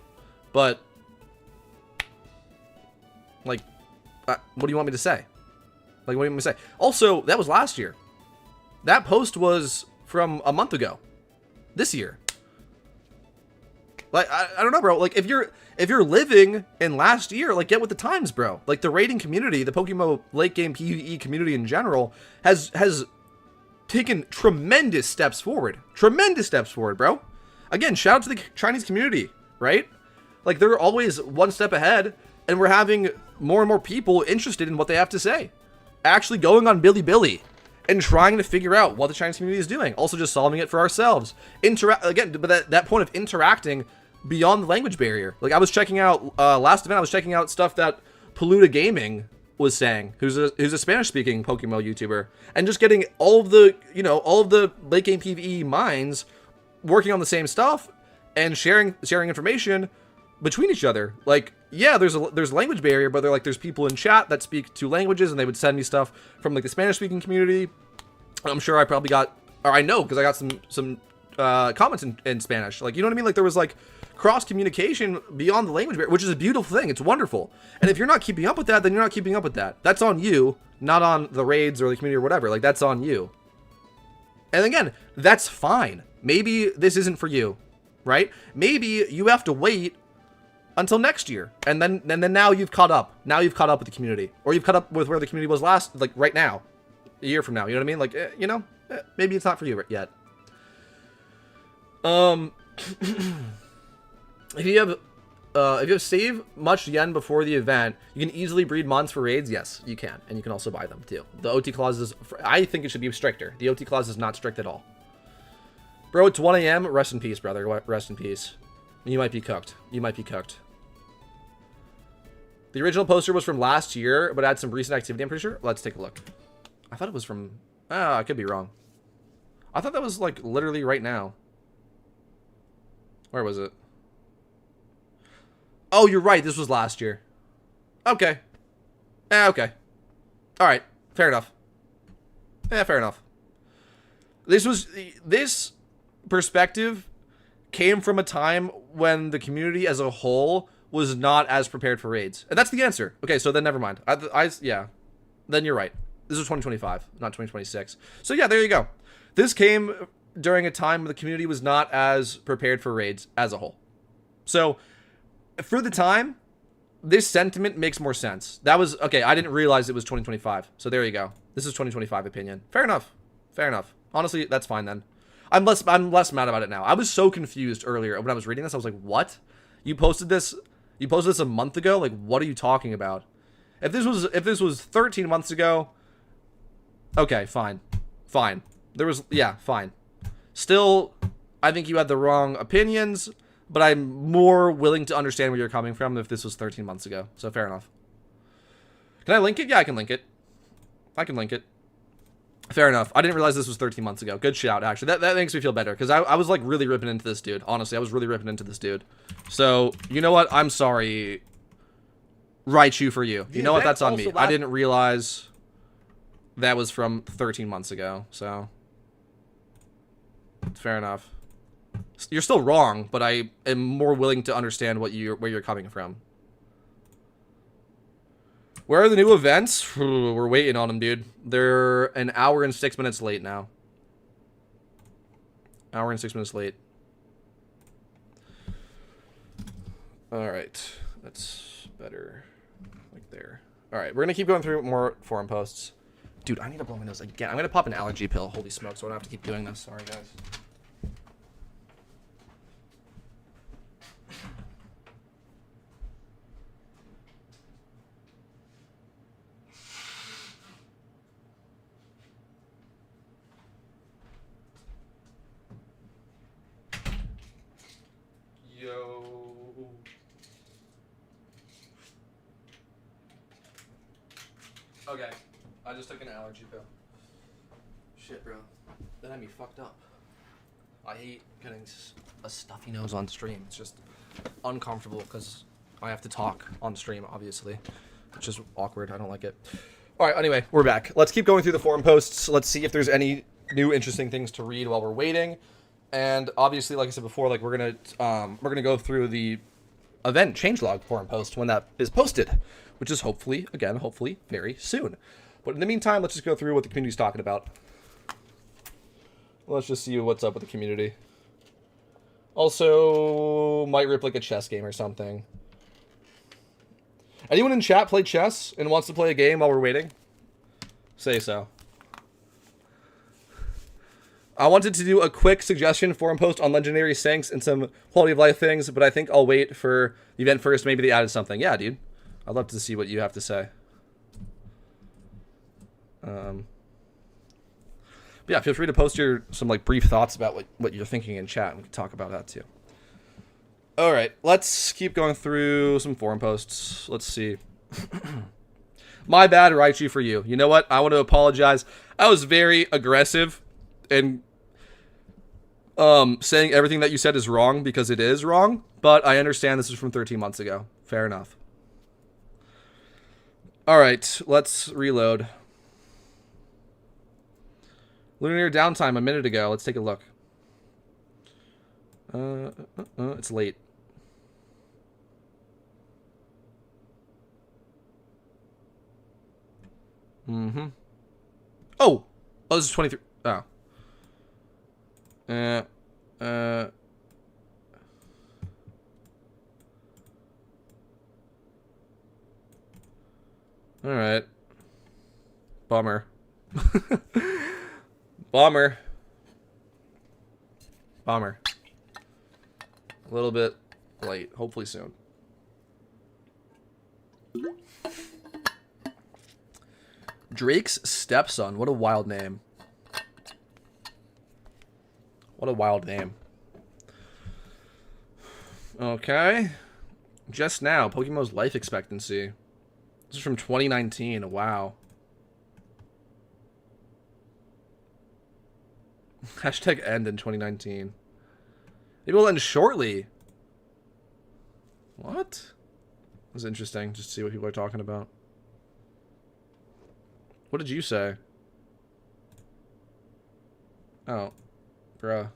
But, like, what do you want me to say? Like, what do you want me to say? Also, that was last year. That post was from a month ago. This year. Like, I don't know, bro. Like, if you're living in last year, like, get with the times, bro. Like, the raiding community, the PokeMMO late game PvE community in general has taken tremendous steps forward. Tremendous steps forward, bro. Again, shout out to the Chinese community, right? Like, they're always one step ahead, and we're having more and more people interested in what they have to say. Actually going on Bilibili and trying to figure out what the Chinese community is doing. Also just solving it for ourselves. Again, but that point of interacting beyond the language barrier. Like, I was checking out, last event, I was checking out stuff that PokeMMO Gaming was saying, who's a Spanish-speaking PokeMMO YouTuber, and just getting all of the, all of the late game PvE minds working on the same stuff and sharing information between each other. Like, yeah, there's a language barrier, but there's people in chat that speak two languages, and they would send me stuff from like the Spanish-speaking community. I'm sure I probably got, or I know because I got some comments in Spanish. Like, you know what I mean? Like, there was like cross communication beyond the language barrier, which is a beautiful thing. It's wonderful. And if you're not keeping up with that, then you're not keeping up with that. That's on you, not on the raids or the community or whatever. Like, that's on you. And again, that's fine. Maybe this isn't for you, right? Maybe you have to wait until next year, and then now you've caught up. Now you've caught up with the community, or you've caught up with where the community was last, like right now, a year from now. You know what I mean? Like, maybe it's not for you yet. If you have saved much yen before the event, you can easily breed mons for raids. Yes, you can, and you can also buy them too. The OT clause is, I think it should be stricter. The OT clause is not strict at all. Bro, it's 1 a.m. Rest in peace, brother. Rest in peace. You might be cooked. You might be cooked. The original poster was from last year, but had some recent activity, I'm pretty sure. Let's take a look. I thought it was from... I could be wrong. I thought that was, like, literally right now. Where was it? Oh, you're right. This was last year. Okay. Okay. Alright. Fair enough. Fair enough. This perspective came from a time when the community as a whole was not as prepared for raids. And that's the answer. Okay, so then never mind. Yeah. Then you're right. This was 2025, not 2026. So yeah, there you go. This came during a time when the community was not as prepared for raids as a whole. So for the time, this sentiment makes more sense. That was, okay, I didn't realize it was 2025. So there you go. This is 2025 opinion. Fair enough. Fair enough. Honestly, that's fine then. I'm less mad about it now. I was so confused earlier when I was reading this. I was like, what? You posted this a month ago? Like, what are you talking about? If this was 13 months ago, okay, fine. Fine. Fine. Still, I think you had the wrong opinions, but I'm more willing to understand where you're coming from if this was 13 months ago. So fair enough. Can I link it? Yeah, I can link it. Fair enough. I didn't realize this was 13 months ago. Good shout, actually. That makes me feel better, because I was, like, really ripping into this dude. Honestly, I was really ripping into this dude. So, you know what? I'm sorry. Raichu for you. You know what? That's on me. I didn't realize that was from 13 months ago, so... Fair enough. You're still wrong, but I am more willing to understand where you're coming from. Where are the new events? We're waiting on them, dude. They're an hour and 6 minutes late now. Hour and 6 minutes late. Alright. That's better. Like there. Alright, we're gonna keep going through more forum posts. Dude, I need to blow my nose again. I'm gonna pop an allergy pill. Holy smoke, so I don't have to keep doing this. Sorry, guys. Okay, I just took an allergy pill. Shit, bro. That had me fucked up. I hate getting a stuffy nose on stream. It's just uncomfortable because I have to talk on stream, obviously. It's just awkward. I don't like it. All right, anyway, we're back. Let's keep going through the forum posts. Let's see if there's any new interesting things to read while we're waiting. And obviously, like I said before, like we're gonna go through the event changelog forum post when that is posted, which is hopefully very soon. But in the meantime, let's just go through what the community's talking about. Let's just see what's up with the community. Also, might rip like a chess game or something. Anyone in chat play chess and wants to play a game while we're waiting? Say so. I wanted to do a quick suggestion forum post on legendary sinks and some quality of life things, but I think I'll wait for the event first. Maybe they added something. Yeah, dude. I'd love to see what you have to say. Yeah, feel free to post some like brief thoughts about what you're thinking in chat, and we can talk about that too. All right, let's keep going through some forum posts. Let's see. My bad, Raichu, for you. You know what? I want to apologize. I was very aggressive and saying everything that you said is wrong because it is wrong, but I understand this is from 13 months ago. Fair enough. All right, let's reload. Lunar downtime a minute ago. Let's take a look. It's late. Oh, this is 23. Oh. All right. Bummer. Bummer. Bummer. A little bit late. Hopefully soon. Drake's stepson. What a wild name. What a wild name. Okay. Just now, PokeMMO's life expectancy. This is from 2019. Wow. Hashtag end in 2019. Maybe we'll end shortly. What? It was interesting. Just to see what people are talking about. What did you say? Oh. Bruh.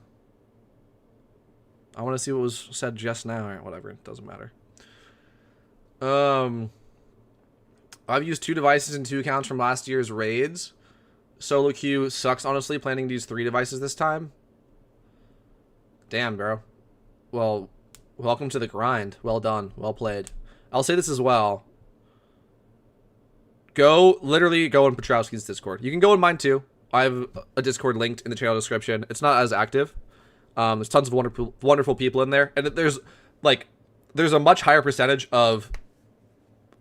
I want to see what was said just now. Alright, whatever. It doesn't matter. I've used 2 devices and 2 accounts from last year's raids. Solo queue sucks, honestly. Planning to use 3 devices this time. Damn, bro. Well, welcome to the grind. Well done. Well played. I'll say this as well. Literally go in Petrowski's Discord. You can go in mine too. I have a Discord linked in the channel description. It's not as active. There's tons of wonderful people in there. And there's a much higher percentage of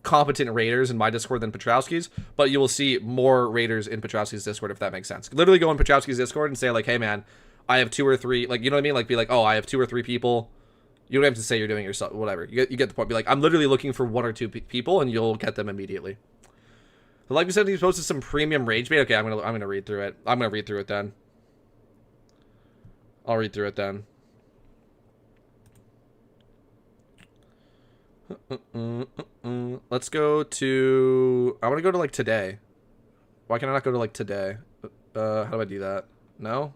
competent raiders in my Discord than Petrowski's, but you will see more raiders in Petrowski's Discord, if that makes sense. Literally go in Petrowski's Discord and say like, hey man, I have 2 or 3, like, you know what I mean? Like, be like, oh, I have 2 or 3 people. You don't have to say you're doing it yourself, whatever. You get the point. Be like, I'm literally looking for 1 or 2 people, and you'll get them immediately. But like we said, he's posted some premium rage bait. Okay, I'm gonna read through it. I'm gonna read through it then. I'll read through it then. Let's go to... I want to go to, like, today. Why can I not go to, like, today? How do I do that? No?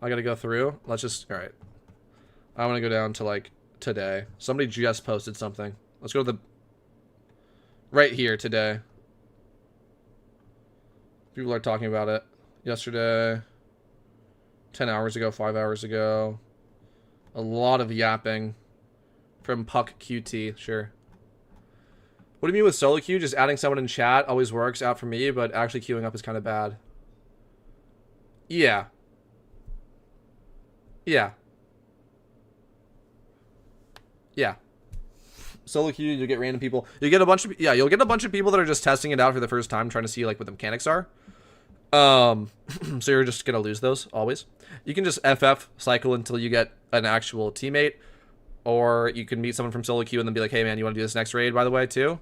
I gotta go through? Let's just... Alright. I want to go down to, like, today. Somebody just posted something. Let's go to the... Right here, today. People are talking about it. Yesterday. 10 hours ago, 5 hours ago. A lot of yapping. From Puck QT, sure. What do you mean with solo queue? Just adding someone in chat always works out for me, but actually queuing up is kind of bad. Yeah. Yeah. Yeah. Solo queue, you'll get random people. You get a bunch of you'll get a bunch of people that are just testing it out for the first time, trying to see like what the mechanics are. So you're just gonna lose those always. You can just FF cycle until you get an actual teammate. Or you can meet someone from solo queue and then be like, hey man, you want to do this next raid, by the way, too?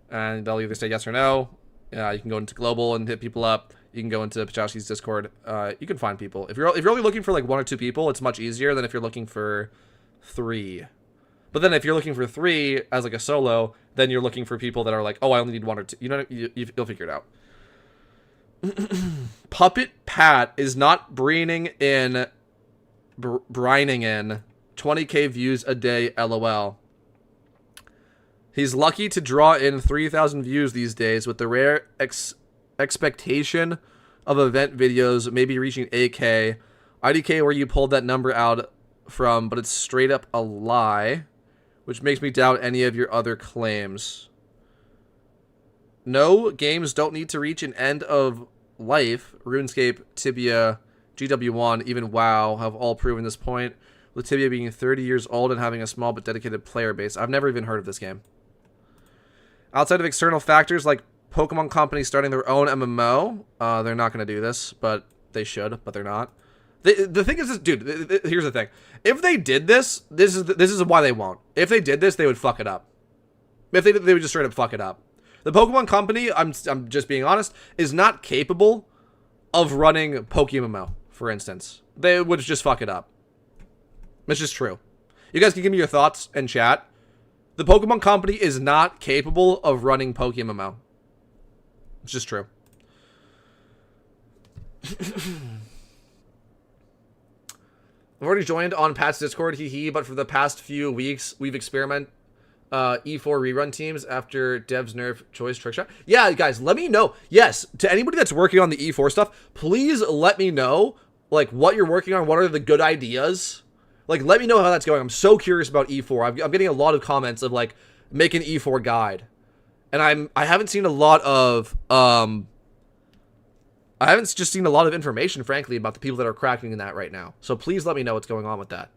And they'll either say yes or no. You can go into global and hit people up. You can go into Pachowski's Discord. You can find people. If you're only looking for like 1 or 2 people, it's much easier than if you're looking for 3. But then if you're looking for 3 as like a solo, then you're looking for people that are like, oh, I only need 1 or 2. You know, you'll figure it out. Puppet Pat is not brining in 20k views a day, lol. He's lucky to draw in 3,000 views these days with the rare expectation of event videos maybe reaching 8k. IDK where you pulled that number out from, but it's straight up a lie, which makes me doubt any of your other claims. No, games don't need to reach an end of life. RuneScape, Tibia, GW1, even WoW have all proven this point, with Tibia being 30 years old and having a small but dedicated player base. I've never even heard of this game. Outside of external factors like Pokemon Company starting their own MMO, they're not going to do this, but they should, but they're not. The thing is this, dude, here's the thing. If they did this, this is why they won't. If they did this, they would fuck it up. If they did, they would just straight up fuck it up. The Pokemon Company, I'm just being honest, is not capable of running PokeMMO, for instance. They would just fuck it up. It's just true. You guys can give me your thoughts in chat. The Pokemon Company is not capable of running PokeMMO. It's just true. I've already joined on Pat's Discord, but for the past few weeks, we've experimented E4 rerun teams after devs nerf choice trick shot. Yeah, guys, let me know. Yes, to anybody that's working on the E4 stuff, please let me know, like, what you're working on. What are the good ideas? Like, let me know how that's going. I'm so curious about E4. I'm getting a lot of comments of, like, make an E4 guide. And I haven't seen a lot of, I haven't just seen a lot of information, frankly, about the people that are cracking in that right now. So please let me know what's going on with that.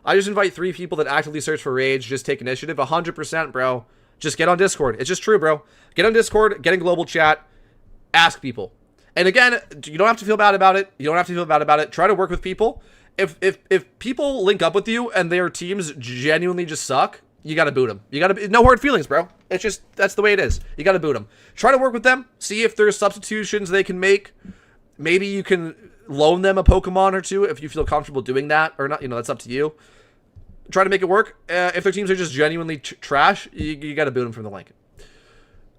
I just invite 3 people that actively search for rage, just take initiative. 100%, bro. Just get on Discord. It's just true, bro. Get on Discord, get in global chat, ask people. And again, you don't have to feel bad about it. You don't have to feel bad about it. Try to work with people. If people link up with you and their teams genuinely just suck, you gotta boot them. You gotta, no hard feelings, bro. It's just, that's the way it is. You gotta boot them. Try to work with them. See if there's substitutions they can make. Maybe you can loan them a Pokemon or two if you feel comfortable doing that or not. You know, that's up to you. Try to make it work. If their teams are just genuinely trash, you gotta boot them from the link.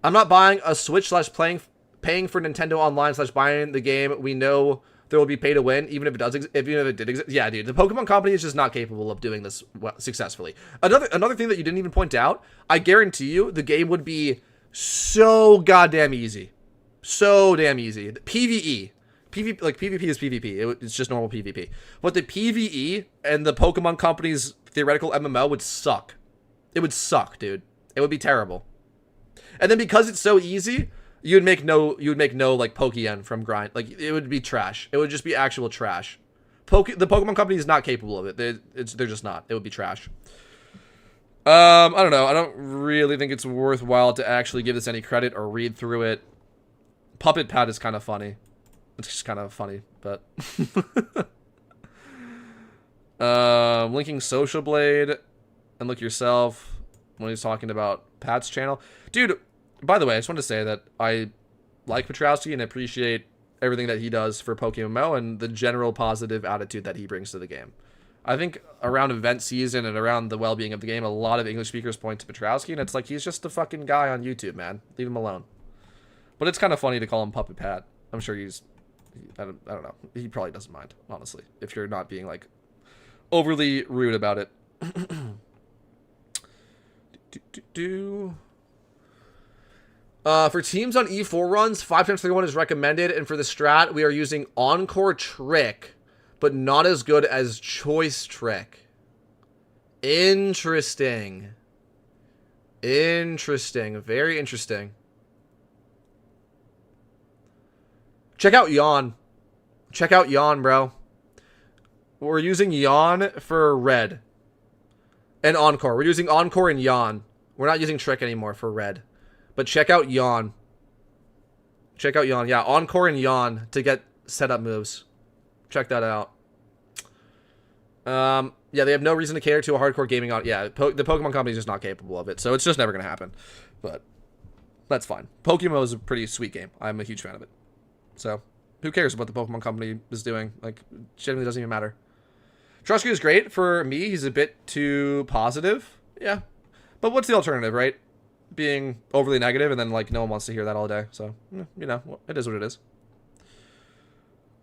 I'm not buying a Switch / paying for Nintendo Online / buying the game. We know there will be pay to win, even if it does, even if it did exist. Yeah, dude, the Pokemon Company is just not capable of doing this successfully. Another thing that you didn't even point out, I guarantee you, the game would be so goddamn easy, so damn easy. PVE, like PvP is PvP. It's just normal PvP. But the PvE and the Pokemon Company's theoretical MMO would suck. It would suck, dude. It would be terrible. And then because it's so easy, you would make no like Pokémon from grind. Like, it would be trash. It would just be actual trash. The Pokemon Company is not capable of it. They're just not. It would be trash. I don't know. I don't really think it's worthwhile to actually give this any credit or read through it. Puppet Pad is kind of funny. It's just kind of funny, but linking Social Blade and look yourself when he's talking about Pat's channel, dude. By the way, I just want to say that I like Petrowski and appreciate everything that he does for PokeMMO and the general positive attitude that he brings to the game. I think around event season and around the well-being of the game, a lot of English speakers point to Petrowski, and it's like, he's just a fucking guy on YouTube, man. Leave him alone. But it's kind of funny to call him Puppet Pat. I'm sure he's... I don't know. He probably doesn't mind, honestly, if you're not being, like, overly rude about it. For teams on E4 runs, 5x31 is recommended, and for the strat, we are using Encore Trick, but not as good as Choice Trick. Interesting. Interesting. Very interesting. Check out Yawn. Check out Yawn, bro. We're using Yawn for Red. And Encore. We're using Encore and Yawn. We're not using Trick anymore for Red. But check out Yawn. Check out Yawn. Yeah, Encore and Yawn to get setup moves. Check that out. Yeah, they have no reason to cater to a hardcore gaming audience. Yeah, the Pokemon Company is just not capable of it. So it's just never going to happen. But that's fine. Pokemon is a pretty sweet game. I'm a huge fan of it. So who cares what the Pokemon Company is doing? Like, generally doesn't even matter. Trusky is great. For me, he's a bit too positive. Yeah. But what's the alternative, right? Being overly negative, and then, like, no one wants to hear that all day. So, you know, it is what it is.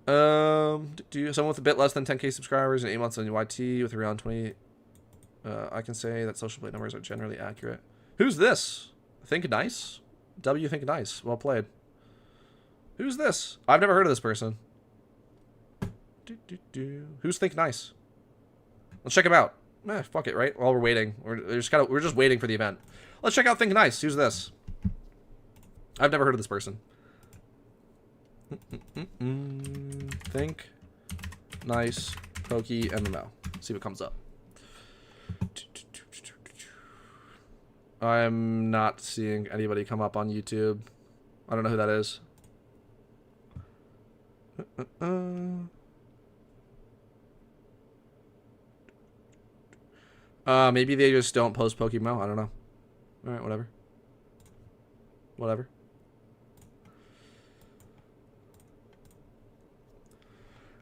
Someone with a bit less than 10k subscribers and 8 months on YT with around 20. I can say that social blade numbers are generally accurate. Who's this? Think Nice? W Think Nice. Well played. Who's this? I've never heard of this person. Who's Think Nice? Let's check him out. Fuck it, right? While we're waiting, we're just waiting for the event. Let's check out Think Nice. Who's this? I've never heard of this person. Think Nice. PokeMMO. See what comes up. I'm not seeing anybody come up on YouTube. I don't know who that is. Maybe they just don't post PokeMMO. I don't know. Alright, whatever. Whatever.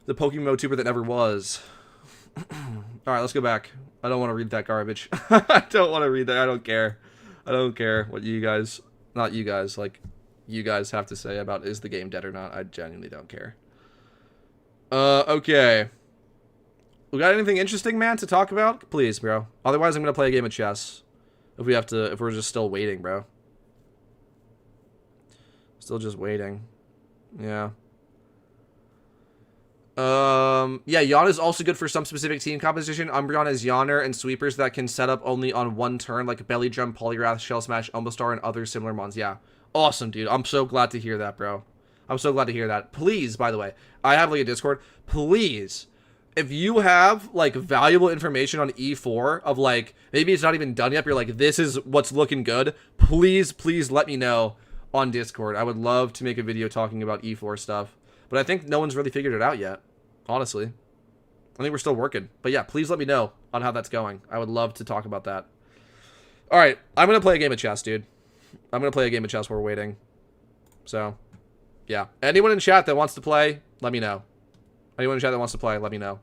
The PokeMMO tuber that never was. Alright, let's go back. I don't want to read that garbage. I don't want to read that. I don't care. I don't care what you guys, not you guys, like, you guys have to say about is the game dead or not. I genuinely don't care. Okay. We got anything interesting, man, to talk about? Please, bro. Otherwise, I'm gonna play a game of chess. If we're just still waiting, bro. Still just waiting. Yeah. Yeah, Yawn is also good for some specific team composition. Umbreon has Yawner and sweepers that can set up only on one turn, like Belly Drum, Poliwrath, Shell Smash, Umbustar, and other similar mons. Yeah. Awesome, dude. I'm so glad to hear that, bro. I'm so glad to hear that. Please, by the way, I have, like, a Discord. Please, if you have, like, valuable information on E4 of, like, maybe it's not even done yet, but you're like, this is what's looking good, please, please let me know on Discord. I would love to make a video talking about E4 stuff. But I think no one's really figured it out yet. Honestly, I think we're still working. But yeah, please let me know on how that's going. I would love to talk about that. All right, I'm going to play a game of chess, dude. I'm going to play a game of chess while we're waiting. So, yeah. Anyone in chat that wants to play, let me know. Anyone in chat that wants to play, let me know.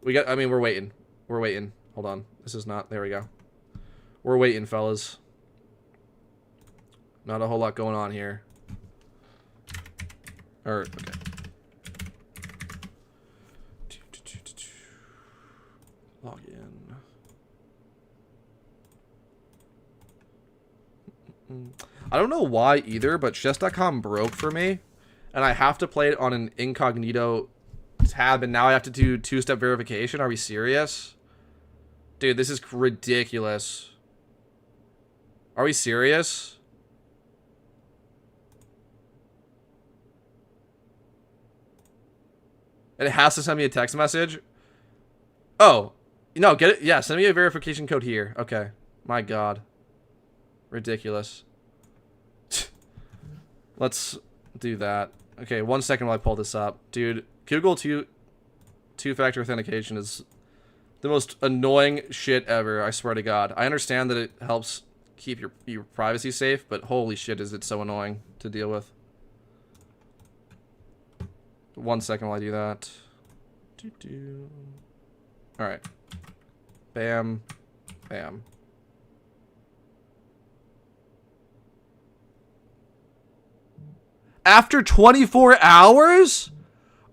We're waiting. We're waiting. Hold on. This is not, there we go. We're waiting, fellas. Not a whole lot going on here. Okay. Log in. I don't know why either, but chess.com broke for me, and I have to play it on an incognito tab, and now I have to do two-step verification. Are we serious? Dude, this is ridiculous. Are we serious? And it has to send me a text message? Oh. No, get it? Yeah, send me a verification code here. Okay. My god. Ridiculous. Let's do that. Okay, 1 second while I pull this up. Dude, Google two-factor authentication is the most annoying shit ever, I swear to god. I understand that it helps keep your privacy safe, but holy shit is it so annoying to deal with. 1 second while I do that. Alright. Bam. Bam. After 24 hours?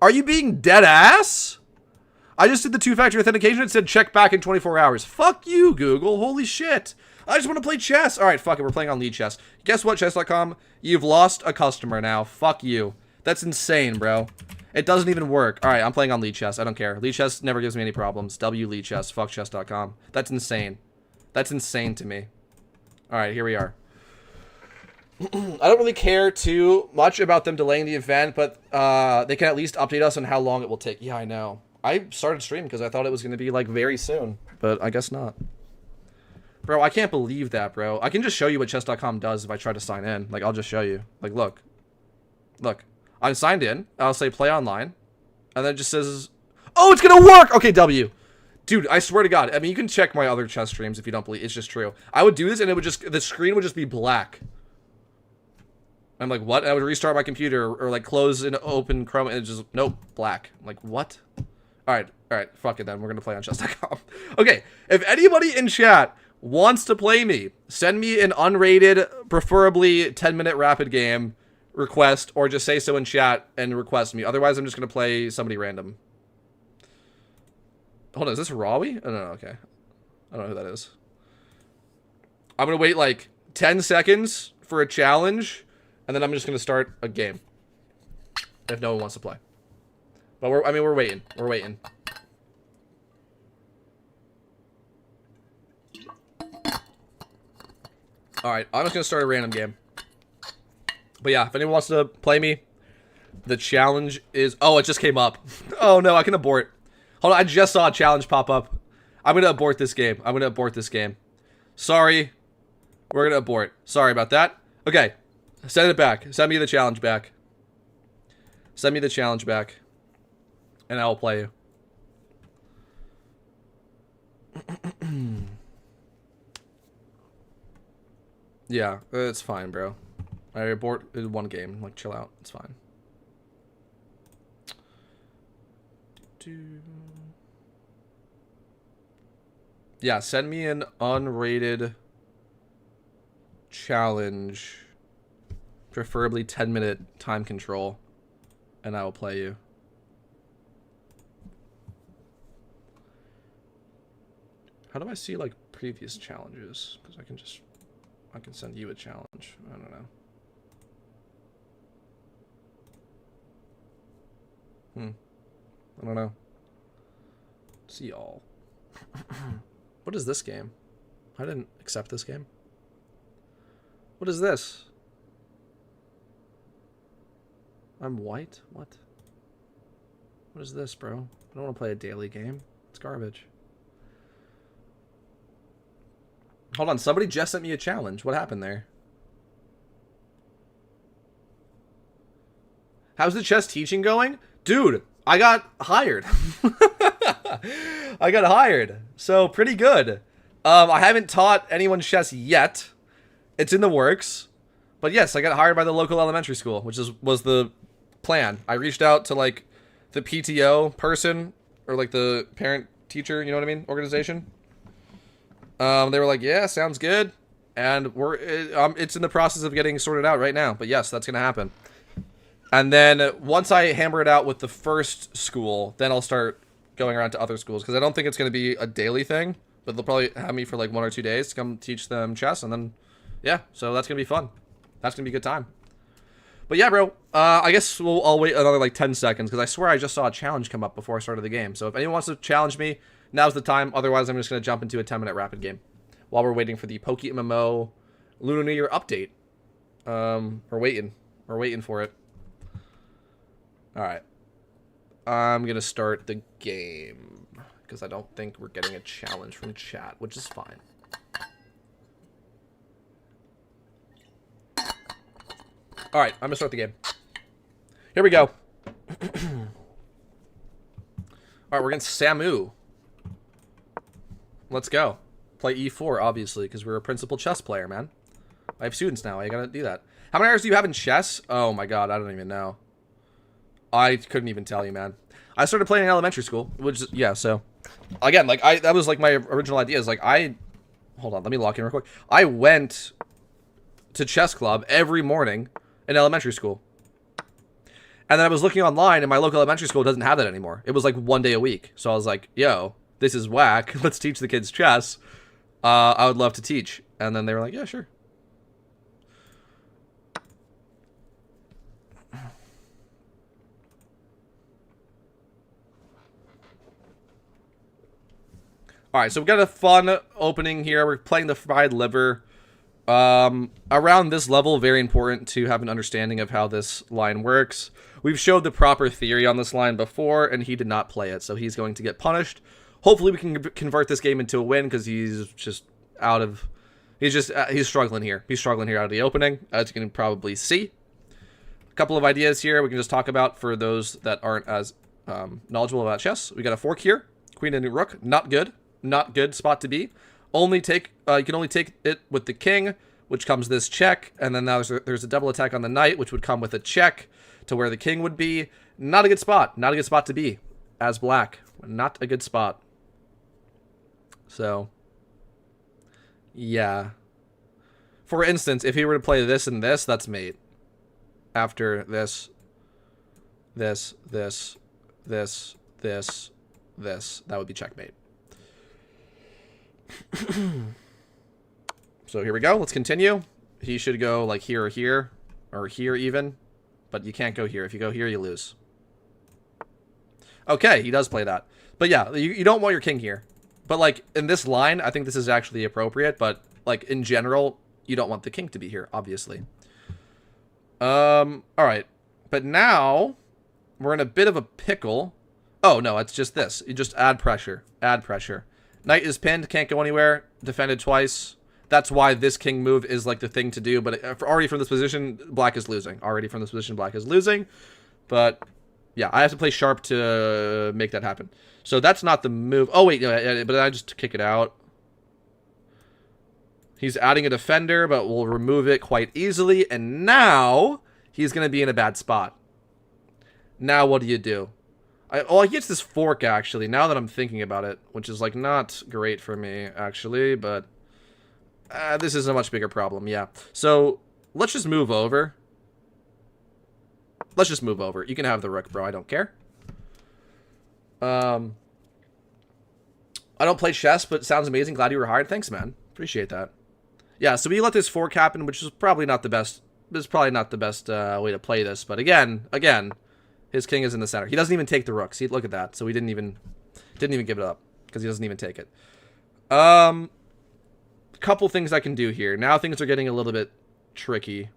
Are you being dead ass? I just did the two-factor authentication. It said check back in 24 hours. Fuck you, Google. Holy shit. I just want to play chess. Alright, fuck it. We're playing on lead chess. Guess what, chess.com? You've lost a customer now. Fuck you. That's insane, bro. It doesn't even work. Alright, I'm playing on lead chess. I don't care. Lead chess never gives me any problems. W lead chess. Fuck chess.com. That's insane. That's insane to me. Alright, here we are. I don't really care too much about them delaying the event, but they can at least update us on how long it will take. Yeah, I know. I started streaming because I thought it was going to be, like, very soon. But I guess not. Bro, I can't believe that, bro. I can just show you what chess.com does if I try to sign in. Like, I'll just show you. Like, look. Look. I'm signed in. I'll say play online. And then it just says, oh, it's going to work! Okay, W. Dude, I swear to God. I mean, you can check my other chess streams if you don't believe. It's just true. I would do this and it would just, the screen would just be black. I'm like, what? And I would restart my computer or like close and open Chrome and it just, nope, black. I'm like, what? All right, fuck it then. We're going to play on chess.com. Okay, if anybody in chat wants to play me, send me an unrated, preferably 10-minute rapid game request, or just say so in chat and request me. Otherwise, I'm just going to play somebody random. Hold on, is this Rawi? Oh, no, okay. I don't know who that is. I'm going to wait like 10 seconds for a challenge, and then I'm just going to start a game. If no one wants to play. But we're waiting. We're waiting. Alright, I'm just going to start a random game. But yeah, if anyone wants to play me, The challenge is... Oh, it just came up. Oh, no, I can abort. Hold on, I just saw a challenge pop up. I'm going to abort this game. I'm going to abort this game. Sorry. We're going to abort. Sorry about that. Okay. Send it back. Send me the challenge back. Send me the challenge back. And I will play you. Yeah, it's fine, bro. I aborted one game. Like, chill out. It's fine. Yeah, send me an unrated challenge. Preferably 10-minute time control. And I will play you. How do I see, like, previous challenges? Because I can send you a challenge. I don't know. I don't know. See all. What is this game? I didn't accept this game. What is this? I'm white? What? What is this, bro? I don't want to play a daily game. It's garbage. Hold on, somebody just sent me a challenge. What happened there? How's the chess teaching going? Dude, I got hired. I got hired. So, pretty good. I haven't taught anyone chess yet. It's in the works. But yes, I got hired by the local elementary school, which was the plan. I reached out to, like, the PTO person, or, like, the parent-teacher, you know what I mean, organization. They were like, yeah, sounds good. And it's in the process of getting sorted out right now. But yes, that's going to happen. And then once I hammer it out with the first school, then I'll start going around to other schools. Because I don't think it's going to be a daily thing. But they'll probably have me for like 1 or 2 days to come teach them chess. And then, yeah, so that's going to be fun. That's going to be a good time. But yeah, bro, I guess I'll wait another like 10 seconds. Because I swear I just saw a challenge come up before I started the game. So if anyone wants to challenge me, now's the time. Otherwise, I'm just going to jump into a 10-minute rapid game. While we're waiting for the PokeMMO Lunar New Year update. We're waiting. We're waiting for it. Alright. I'm going to start the game. Because I don't think we're getting a challenge from chat, which is fine. Alright, I'm going to start the game. Here we go. Alright, we're against Samu. Let's go. Play E4, obviously, because we're a principal chess player, man. I have students now. I gotta do that. How many hours do you have in chess? Oh my god, I don't even know. I couldn't even tell you, man. I started playing in elementary school, which, yeah, so. Again, like, that was, like, my original idea is, like, hold on, let me lock in real quick. I went to chess club every morning in elementary school. And then I was looking online, and my local elementary school doesn't have that anymore. It was, like, 1 day a week. So I was like, yo, this is whack. Let's teach the kids chess. I would love to teach. And then they were like, yeah, sure. Alright, so we've got a fun opening here. We're playing the fried liver. Around this level, very important to have an understanding of how this line works. We've showed the proper theory on this line before, and he did not play it, so he's going to get punished. Hopefully we can convert this game into a win, because he's just out of... He's struggling here. He's struggling here out of the opening, as you can probably see. A couple of ideas here we can just talk about for those that aren't as knowledgeable about chess. We got a fork here. Queen and rook. Not good. Not good spot to be. You can only take it with the king, which comes this check, and then now there's a double attack on the knight, which would come with a check to where the king would be. Not a good spot. Not a good spot to be as black. Not a good spot. So, yeah. For instance, if he were to play this and this, that's mate. After this, this, that would be checkmate. So here we go. Let's continue. He should go like here or here, or here even, but you can't go here. If you go here, you lose. Okay, he does play that. But yeah, you don't want your king here. But like in this line, I think this is actually appropriate, but like in general, you don't want the king to be here, obviously. All right. But now, we're in a bit of a pickle. Oh, no, it's just this. You just add pressure. Add pressure. Knight is pinned, can't go anywhere. Defended twice. That's why this king move is like the thing to do. But already from this position, black is losing. Already from this position, black is losing. But yeah, I have to play sharp to make that happen. So that's not the move. Oh, wait, no, but I just kick it out. He's adding a defender, but we'll remove it quite easily. And now he's going to be in a bad spot. Now what do you do? He gets this fork, actually, now that I'm thinking about it, which is, like, not great for me, actually, but this is a much bigger problem, yeah. So, let's just move over. Let's just move over. You can have the rook, bro. I don't care. I don't play chess, but it sounds amazing. Glad you were hired. Thanks, man. Appreciate that. Yeah, so we let this fork happen, which is probably not the best. This is probably not the best way to play this, but again, his king is in the center. He doesn't even take the rook. See, look at that. So we didn't even give it up because he doesn't even take it. Couple things I can do here. Now things are getting a little bit tricky.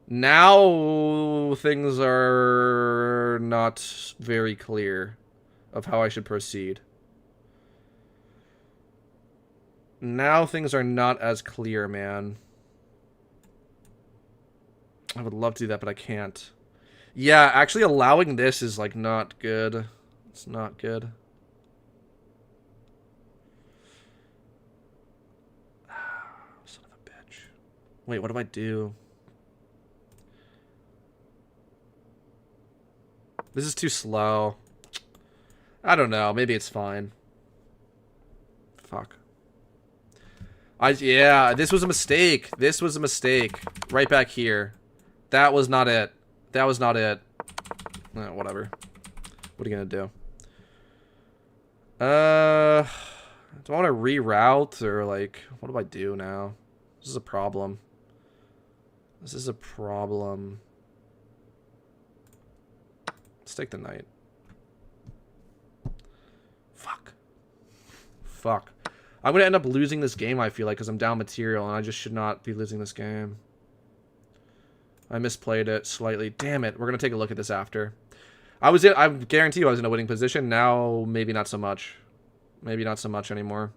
Now things are not very clear of how I should proceed. Now things are not as clear, man. I would love to do that, but I can't. Yeah, actually allowing this is, like, not good. It's not good. Son of a bitch. Wait, what do I do? This is too slow. I don't know. Maybe it's fine. Fuck. Yeah, this was a mistake. This was a mistake. Right back here. That was not it. That was not it. Whatever. What are you gonna do? Do I want to reroute or, like, what do I do now? This is a problem. This is a problem. Let's take the knight. Fuck. Fuck. I'm gonna end up losing this game, I feel like, because I'm down material, and I just should not be losing this game. I misplayed it slightly. Damn it. We're going to take a look at this after. I guarantee you I was in a winning position. Now, maybe not so much. Maybe not so much anymore.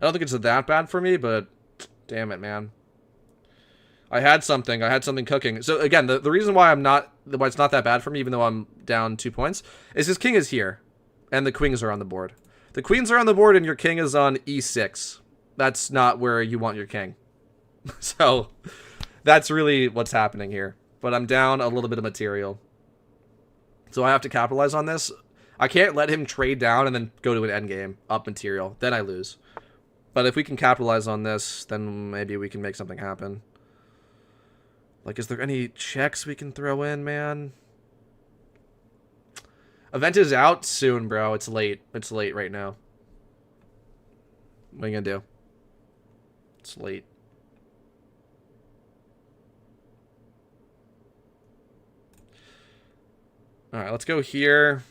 I don't think it's that bad for me, but damn it, man. I had something. I had something cooking. So, again, the reason why why it's not that bad for me, even though I'm down 2 points, is his king is here, and the queens are on the board. The queens are on the board, and your king is on e6. That's not where you want your king. So... that's really what's happening here. But I'm down a little bit of material. So I have to capitalize on this. I can't let him trade down and then go to an endgame up material. Then I lose. But if we can capitalize on this, then maybe we can make something happen. Like, is there any checks we can throw in, man? Event is out soon, bro. It's late. It's late right now. What are you gonna do? It's late. Alright, let's go here.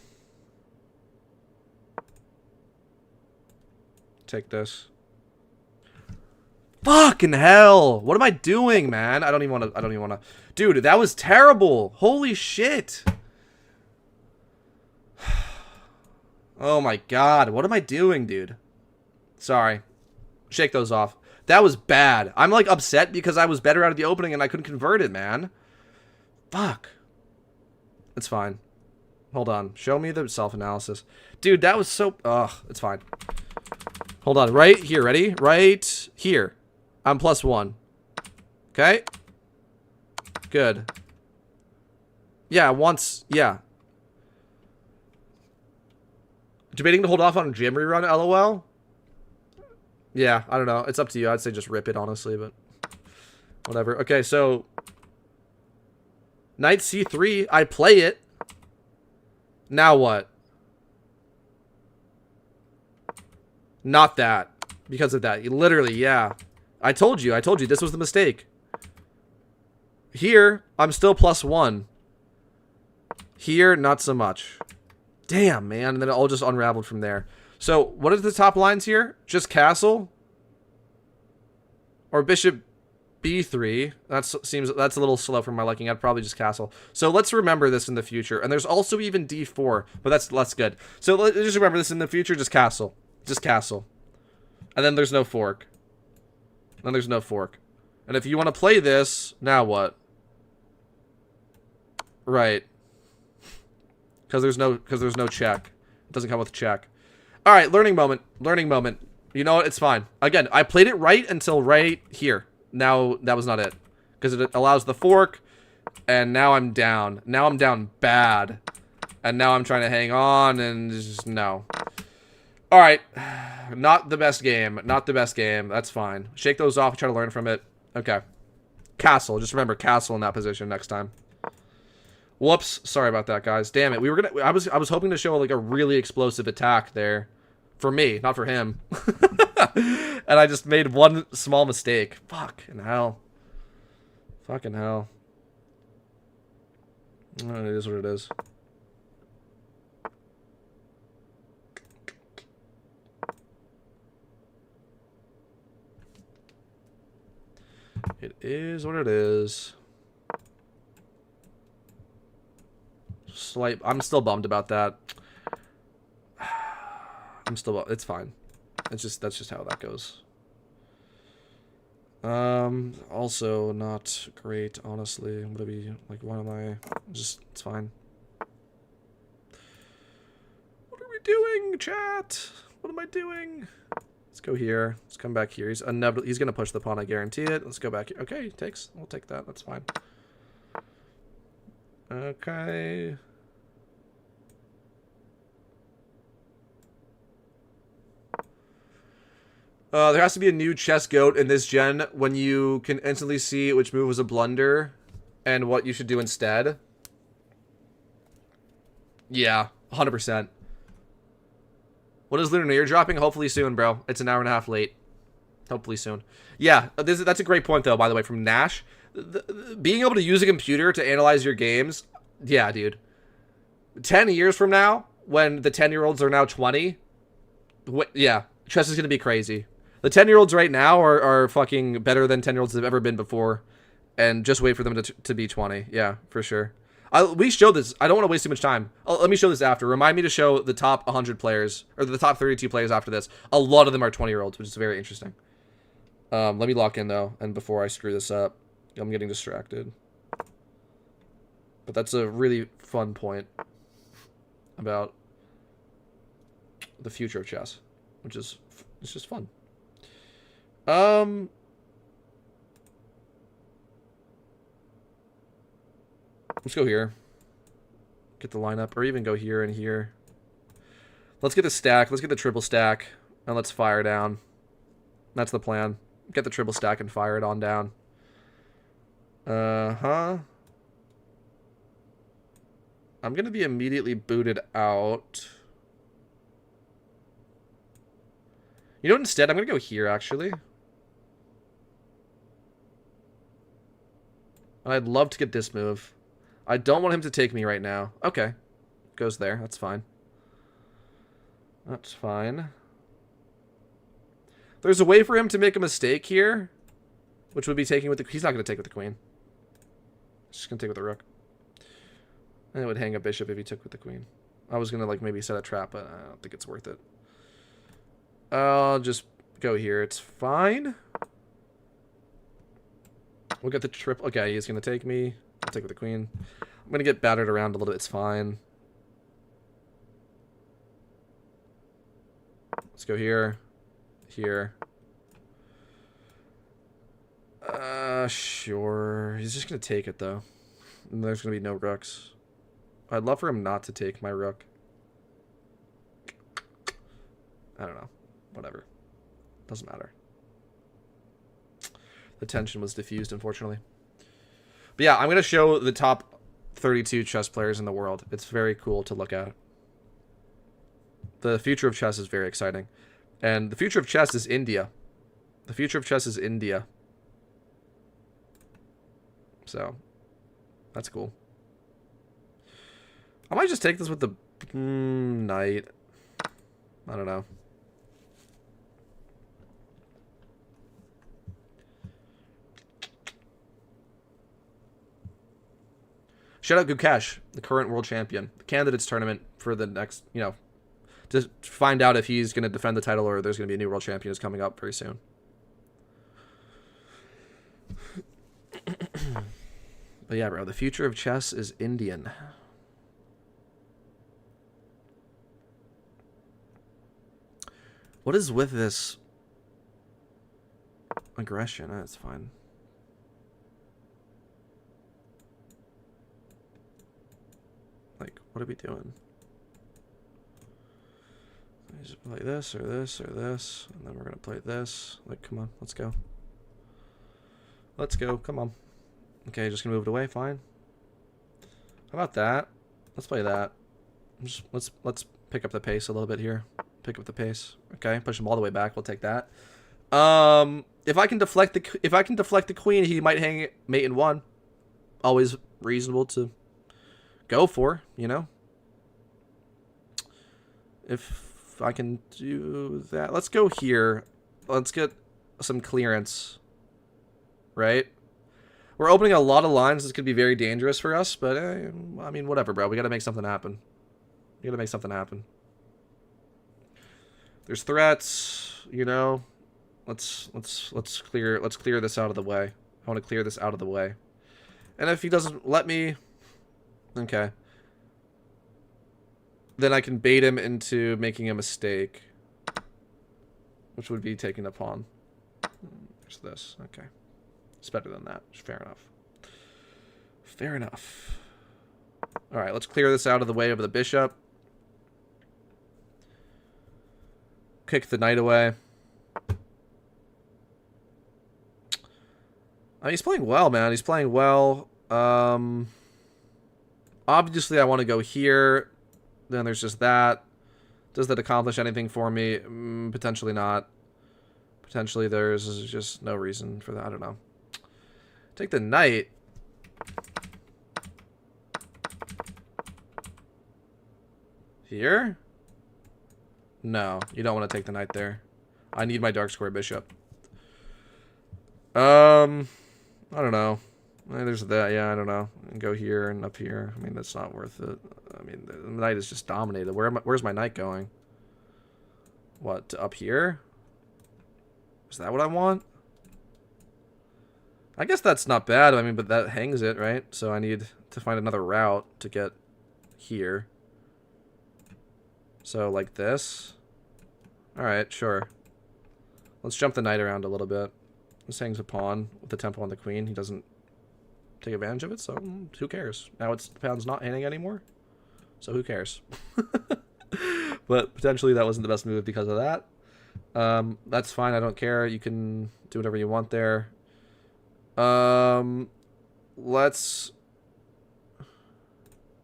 Take this. Fucking hell! What am I doing, man? I don't even want to... Dude, that was terrible! Holy shit! Oh my god, what am I doing, dude? Sorry. Shake those off. That was bad. I'm, like, upset because I was better out of the opening and I couldn't convert it, man. Fuck. It's fine. Hold on. Show me the self-analysis. Dude, that was so... Ugh, it's fine. Hold on. Right here. Ready? Right here. I'm +1. Okay? Good. Yeah, once... Yeah. Debating to hold off on gym rerun, LOL? Yeah, I don't know. It's up to you. I'd say just rip it, honestly, but... whatever. Okay, so... Knight C3. I play it. Now what? Not that. Because of that. Literally, yeah. I told you this was the mistake. Here, I'm still +1. Here, not so much. Damn, man. And then it all just unraveled from there. So, what are the top lines here? Just castle? Or bishop B3. That's a little slow for my liking. I'd probably just castle. So let's remember this in the future. And there's also even D4, but that's less good. So let's just remember this in the future. Just castle. Just castle. And then there's no fork. Then there's no fork. And if you want to play this, now what? Right. Because there's no check. It doesn't come with a check. All right, learning moment. Learning moment. You know what? It's fine. Again, I played it right until right here. Now, that was not it. Because it allows the fork. And now I'm down. Now I'm down bad. And now I'm trying to hang on. And just, no. Alright. Not the best game. Not the best game. That's fine. Shake those off. Try to learn from it. Okay. Castle. Just remember castle in that position next time. Whoops. Sorry about that, guys. Damn it. We were gonna... I was hoping to show, like, a really explosive attack there. For me, not for him. And I just made one small mistake. Fucking hell. Fucking hell. Oh, it is what it is. It is what it is. I'm still bummed about that. It's fine. That's just how that goes. Also not great, honestly. I'm gonna be like, why am I it's fine. What are we doing, chat? What am I doing? Let's go here. Let's come back here. He's gonna push the pawn, I guarantee it. Let's go back here. Okay, we'll take that. That's fine. Okay. There has to be a new chess goat in this gen when you can instantly see which move was a blunder and what you should do instead. Yeah, 100%. What is Lunar? You're dropping hopefully soon, bro. It's an hour and a half late. Hopefully soon. Yeah, that's a great point, though, by the way, from Nash. Being able to use a computer to analyze your games, yeah, dude. 10 years from now, when the 10-year-olds are now 20, yeah, chess is going to be crazy. The 10-year-olds right now are fucking better than 10-year-olds have ever been before. And just wait for them to be 20. Yeah, for sure. We showed this. I don't want to waste too much time. Let me show this after. Remind me to show the top 100 players, or the top 32 players after this. A lot of them are 20-year-olds, which is very interesting. Let me lock in, though, and before I screw this up. I'm getting distracted. But that's a really fun point about the future of chess, which is it's just fun. Let's go here. Get the lineup, or even go here and here. Let's get the stack. Let's get the triple stack, and let's fire down. That's the plan. Get the triple stack and fire it on down. I'm gonna be immediately booted out. You know what, instead, I'm gonna go here, actually. And I'd love to get this move. I don't want him to take me right now. Okay. Goes there. That's fine. That's fine. There's a way for him to make a mistake here, which would be taking with the... He's not going to take with the queen. He's just going to take with the rook. And it would hang a bishop if he took with the queen. I was going to, like, maybe set a trap, but I don't think it's worth it. I'll just go here. It's fine. We'll get the triple. Okay, he's going to take me. I'll take with the queen. I'm going to get battered around a little bit. It's fine. Let's go here. Here. Sure. He's just going to take it, though. And there's going to be no rooks. I'd love for him not to take my rook. I don't know. Whatever. Doesn't matter. The tension was diffused, unfortunately. But yeah, I'm going to show the top 32 chess players in the world. It's very cool to look at. The future of chess is very exciting. And the future of chess is India. The future of chess is India. So, that's cool. I might just take this with the knight. I don't know. Shout out Gukesh, the current world champion. The candidates tournament for the next, you know, to find out if he's going to defend the title or there's going to be a new world champion is coming up very soon. But yeah, bro, the future of chess is Indian. What is with this aggression? That's fine. Like, what are we doing? I just play this or this or this, and then we're gonna play this. Like, come on, let's go. Let's go, come on. Okay, just gonna move it away, fine. How about that? Let's play that. Just, let's pick up the pace a little bit here. Pick up the pace. Okay, push him all the way back. We'll take that. If I can deflect the queen, he might hang mate in one. Always reasonable to go for, you know. If I can do that, let's go here. Let's get some clearance. Right? We're opening a lot of lines. This could be very dangerous for us, but I mean, whatever, bro. We got to make something happen. We got to make something happen. There's threats, you know. Let's clear this out of the way. I want to clear this out of the way. And if he doesn't let me, okay, then I can bait him into making a mistake, which would be taking a pawn. There's this. Okay. It's better than that. Fair enough. Fair enough. Alright, let's clear this out of the way of the bishop. Kick the knight away. I mean, he's playing well, man. He's playing well. Obviously, I want to go here. Then there's just that. Does that accomplish anything for me? Potentially not. Potentially there's just no reason for that. I don't know. Take the knight. Here? No, you don't want to take the knight there. I need my dark square bishop. I don't know. There's that. Yeah, I don't know. And go here and up here. I mean, that's not worth it. I mean, the knight is just dominated. Where's my knight going? What, up here? Is that what I want? I guess that's not bad. I mean, but that hangs it, right? So I need to find another route to get here. So, like this. Alright, sure. Let's jump the knight around a little bit. This hangs a pawn with the tempo on the queen. He doesn't take advantage of it, so who cares? Now the pawn's not hanging anymore, so who cares? But potentially that wasn't the best move because of that. That's fine. I don't care. You can do whatever you want there. Let's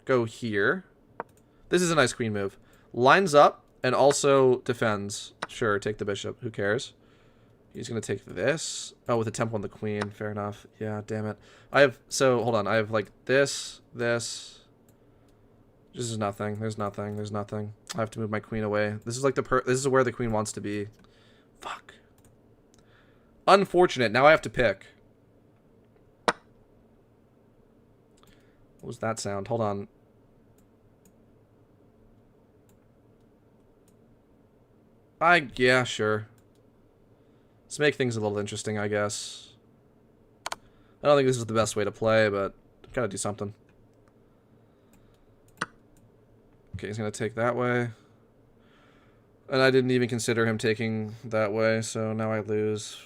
go here. This is a nice queen move. Lines up and also defends. Sure, take the bishop. Who cares? He's going to take this. Oh, with a tempo on the queen. Fair enough. Yeah, damn it. Hold on. I have like this. This is nothing. There's nothing. There's nothing. I have to move my queen away. This is like this is where the queen wants to be. Fuck. Unfortunate. Now I have to pick. What was that sound? Hold on. Yeah, sure. Let's make things a little interesting, I guess. I don't think this is the best way to play, but gotta do something. Okay, he's gonna take that way. And I didn't even consider him taking that way, so now I lose.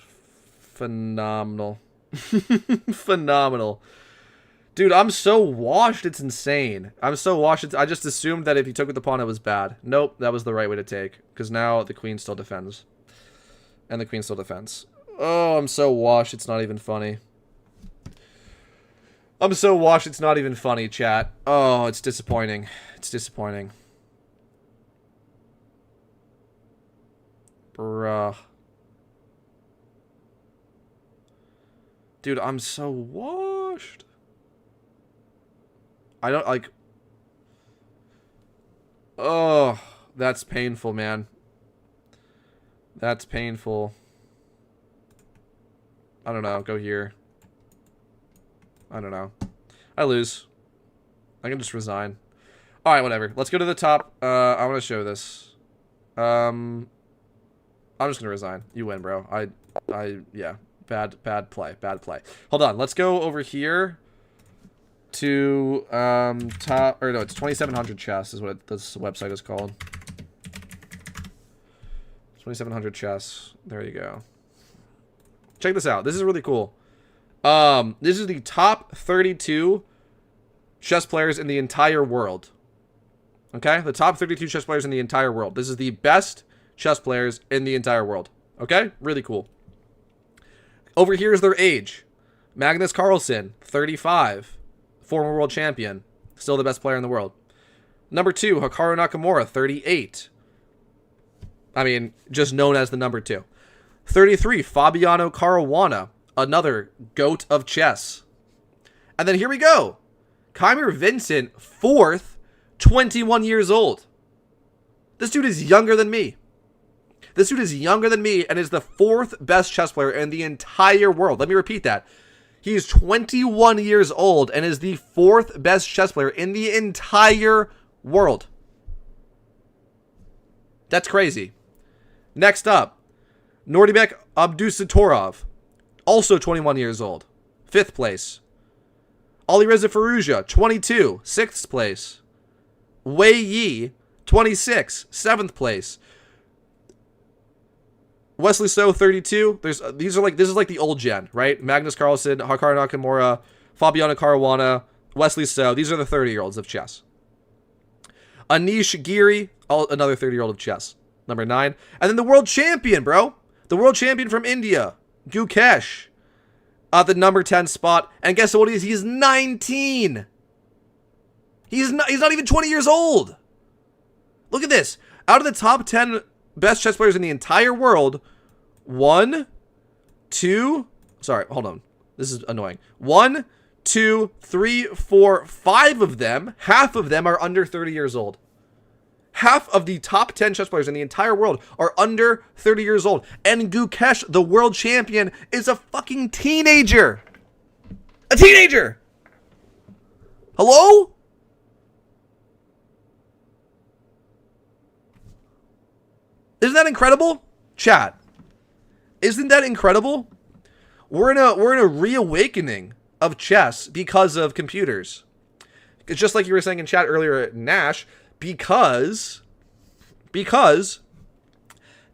Phenomenal. Phenomenal. Dude, I'm so washed, it's insane. I'm so washed, I just assumed that if he took with the pawn, it was bad. Nope, that was the right way to take. Because now the queen still defends. And the queen still defends. Oh, I'm so washed, it's not even funny. I'm so washed, it's not even funny, chat. Oh, it's disappointing. It's disappointing. Bruh. Dude, I'm so washed. I don't, like... Oh, that's painful, man. That's painful. I don't know. Go here. I don't know. I lose. I can just resign. All right, whatever. Let's go to the top. I want to show this. I'm just gonna resign. You win, bro. Yeah. Bad play. Bad play. Hold on. Let's go over here to top, or no, it's 2700 chess is what this website is called. 2700 chess. There you go. Check this out. This is really cool. This is the top 32 chess players in the entire world. Okay? The top 32 chess players in the entire world. This is the best chess players in the entire world. Okay? Really cool. Over here is their age. Magnus Carlsen, 35. Former world champion. Still the best player in the world. Number 2, Hikaru Nakamura, 38. I mean, just known as the number 2. 33, Fabiano Caruana, another GOAT of chess. And then here we go. Keimer Vincent, 4th, 21 years old. This dude is younger than me. This dude is younger than me and is the 4th best chess player in the entire world. Let me repeat that. He is 21 years old and is the 4th best chess player in the entire world. That's crazy. Next up, Nordibek Abdusatorov, also 21 years old, 5th place. Alireza Firouzja, 22, 6th place. Wei Yi, 26, 7th place. Wesley So, 32. This is like the old gen, right? Magnus Carlsen, Hikaru Nakamura, Fabiano Caruana, Wesley So. These are the 30-year-olds of chess. Anish Giri, another 30-year-old of chess. Number 9. And then the world champion, bro. The world champion from India, Gukesh, at the number 10 spot. And guess what he is? He's 19. He's not even 20 years old. Look at this. Out of the top 10 best chess players in the entire world, 1, 2, sorry, hold on. This is annoying. 1, 2, 3, 4, 5 of them, half of them are under 30 years old. Half of the top 10 chess players in the entire world are under 30 years old. And Gukesh, the world champion, is a fucking teenager. A teenager! Hello? Isn't that incredible? Chat. Isn't that incredible? We're in a reawakening of chess because of computers. It's just like you were saying in chat earlier, Nash, because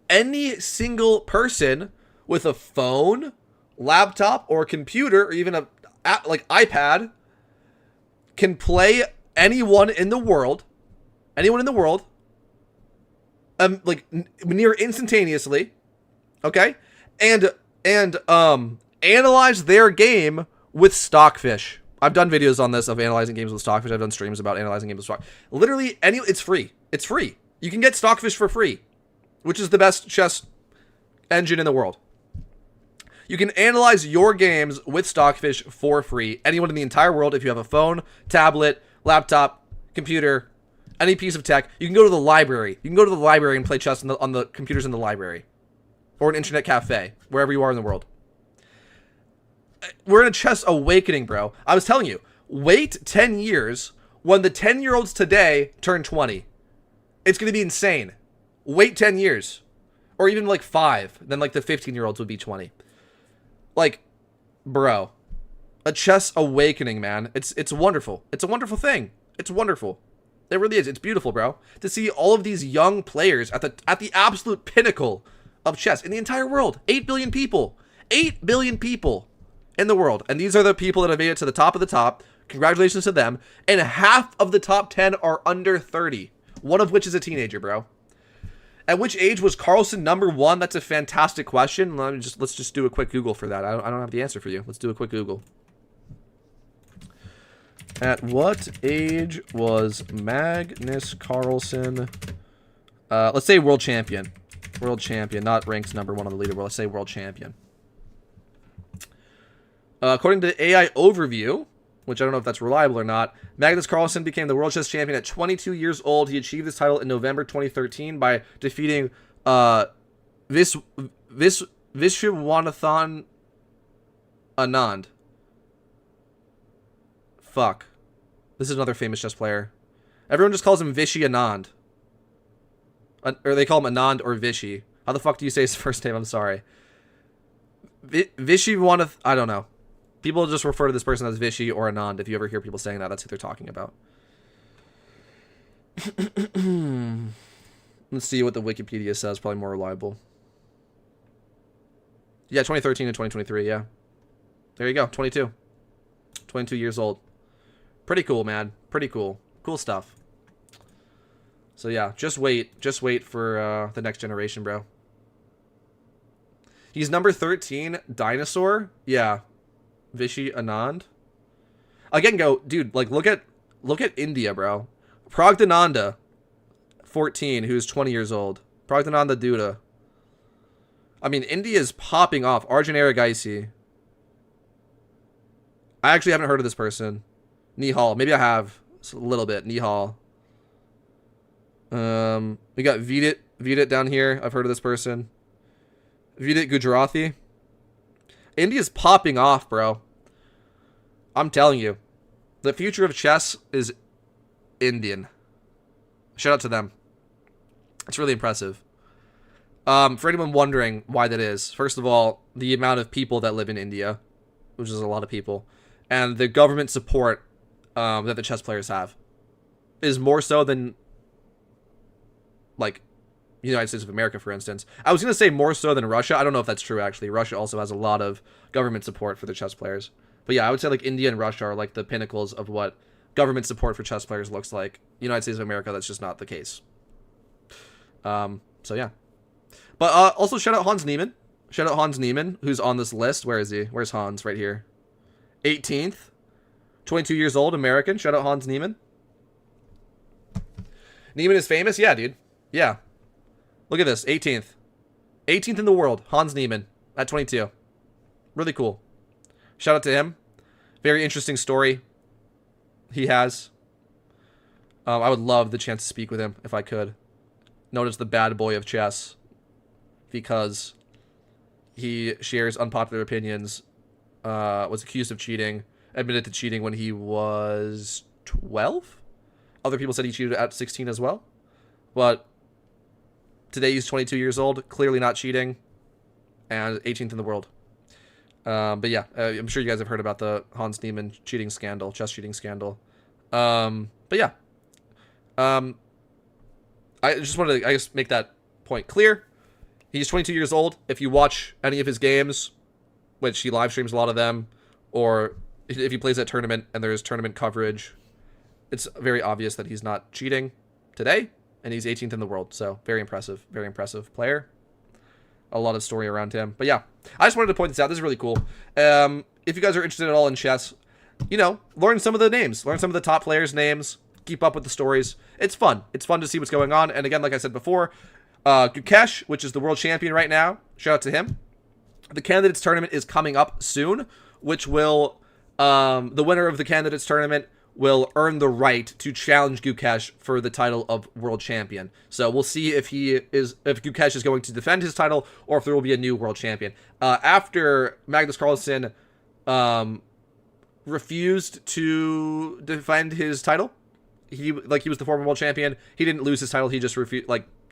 any single person with a phone, laptop, or computer, or even a like iPad can play anyone in the world, like near instantaneously, okay, and analyze their game with Stockfish. I've done videos on this of analyzing games with Stockfish. I've done streams about analyzing games with Stockfish. Literally, it's free. It's free. You can get Stockfish for free, which is the best chess engine in the world. You can analyze your games with Stockfish for free. Anyone in the entire world, if you have a phone, tablet, laptop, computer, any piece of tech, you can go to the library. You can go to the library and play chess on the computers in the library, or an internet cafe, wherever you are in the world. We're in a chess awakening, bro. I was telling you, wait 10 years when the 10-year-olds today turn 20. It's going to be insane. Wait 10 years. Or even like 5. Then like the 15-year-olds would be 20. Like, bro. A chess awakening, man. It's wonderful. It's a wonderful thing. It's wonderful. It really is. It's beautiful, bro. To see all of these young players at the absolute pinnacle of chess in the entire world. 8 billion people. 8 billion people in the world. And these are the people that have made it to the top of the top. Congratulations to them. And half of the top 10 are under 30. One of which is a teenager, bro. At which age was Carlsen number 1? That's a fantastic question. Let's just do a quick Google for that. I don't have the answer for you. Let's do a quick Google. At what age was Magnus Carlsen? Let's say world champion. World champion, not ranked number 1 on the leaderboard. Let's say world champion. According to the AI overview, which I don't know if that's reliable or not, Magnus Carlsen became the world chess champion at 22 years old. He achieved this title in November 2013 by defeating Vishwanathan Anand. Fuck. This is another famous chess player. Everyone just calls him Vishy Anand. Or they call him Anand or Vishy. How the fuck do you say his first name? I'm sorry. Vishy Wanath... I don't know. People just refer to this person as Vishy or Anand. If you ever hear people saying that, that's who they're talking about. Let's see what the Wikipedia says. Probably more reliable. Yeah, 2013 and 2023, yeah. There you go, 22. 22 years old. Pretty cool, man. Pretty cool. Cool stuff. So yeah, just wait for the next generation, bro. He's number 13, Dinosaur. Yeah. Vishy Anand. Again, dude, like look at India, bro. Pragdananda, 14, who's 20 years old. Pragdananda Duda. I mean, India's popping off. Arjun Erigaisi. I actually haven't heard of this person. Nihal. Maybe I have. It's a little bit. Nihal. We got Vidit down here. I've heard of this person. Vidit Gujarati. India's popping off, bro. I'm telling you. The future of chess is Indian. Shout out to them. It's really impressive. For anyone wondering why that is, first of all, the amount of people that live in India, which is a lot of people, and the government support that the chess players have is more so than, like, the United States of America, for instance. I was going to say more so than Russia. I don't know if that's true, actually. Russia also has a lot of government support for the chess players. But yeah, I would say, like, India and Russia are, like, the pinnacles of what government support for chess players looks like. United States of America, that's just not the case. So yeah. But also shout out Hans Niemann. Shout out Hans Niemann, who's on this list. Where is he? Where's Hans? Right here. 18th. 22 years old, American. Shout out Hans Niemann. Niemann is famous? Yeah, dude. Yeah. Look at this. 18th. 18th in the world. Hans Niemann at 22. Really cool. Shout out to him. Very interesting story he has. I would love the chance to speak with him if I could. Known as the bad boy of chess. Because he shares unpopular opinions, was accused of cheating, admitted to cheating when he was 12? Other people said he cheated at 16 as well. But today he's 22 years old, clearly not cheating, and 18th in the world. But yeah, I'm sure you guys have heard about the Hans Niemann cheating scandal, chess cheating scandal. But yeah. I just wanted to, I guess, make that point clear. He's 22 years old. If you watch any of his games, which he live streams a lot of them, or if he plays at tournament and there's tournament coverage, it's very obvious that he's not cheating today, and he's 18th in the world. So very impressive player. A lot of story around him. But yeah, I just wanted to point this out. This is really cool. If you guys are interested at all in chess, you know, learn some of the names. Learn some of the top players' names. Keep up with the stories. It's fun. It's fun to see what's going on. And again, like I said before, Gukesh, which is the world champion right now, shout out to him. The candidates tournament is coming up soon, which will, the winner of the candidates tournament will earn the right to challenge Gukesh for the title of world champion. So we'll see if Gukesh is going to defend his title or if there will be a new world champion. After Magnus Carlsen refused to defend his title, he was the former world champion. He didn't lose his title. He just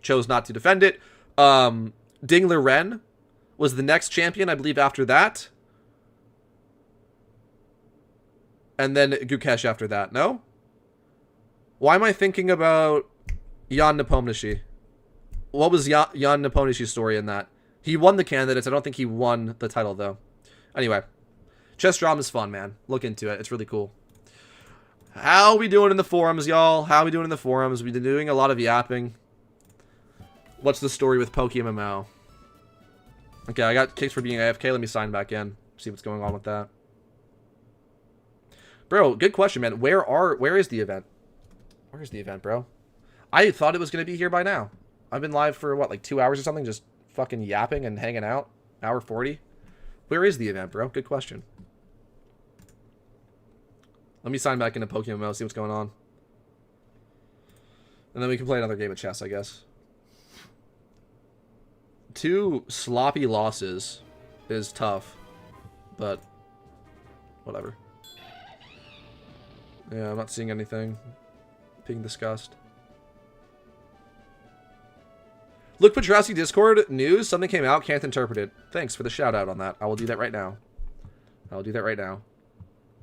chose not to defend it. Dingler Ren was the next champion, I believe, after that. And then Gukesh after that. No? Why am I thinking about Jan Nepomniachtchi? What was Jan Nepomniachtchi's story in that? He won the candidates. I don't think he won the title, though. Anyway. Chess drama is fun, man. Look into it. It's really cool. How we doing in the forums, y'all? How we doing in the forums? We've been doing a lot of yapping. What's the story with PokeMMO? Okay, I got kicked for being AFK. Let me sign back in. See what's going on with that. Bro, good question, man. Where is the event? Where's the event, bro? I thought it was going to be here by now. I've been live for, what, like 2 hours or something? Just fucking yapping and hanging out? Hour 40? Where is the event, bro? Good question. Let me sign back into PokeMMO, see what's going on. And then we can play another game of chess, I guess. 2 sloppy losses is tough, but whatever. Yeah, I'm not seeing anything being discussed. Look, Petrosky Discord news. Something came out. Can't interpret it. Thanks for the shout out on that. I will do that right now. I'll do that right now.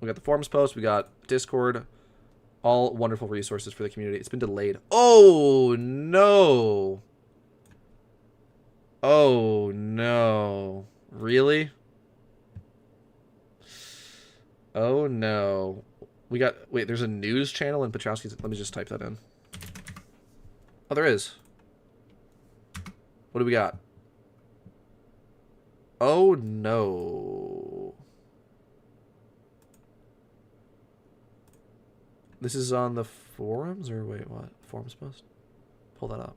We got the forums post. We got Discord. All wonderful resources for the community. It's been delayed. Oh, no. Oh, no. Really? Oh, no. We got... Wait, there's a news channel in Petrosky's... Let me just type that in. Oh, there is. What do we got? Oh, no. This is on the forums? Or wait, what? Forums post? Pull that up.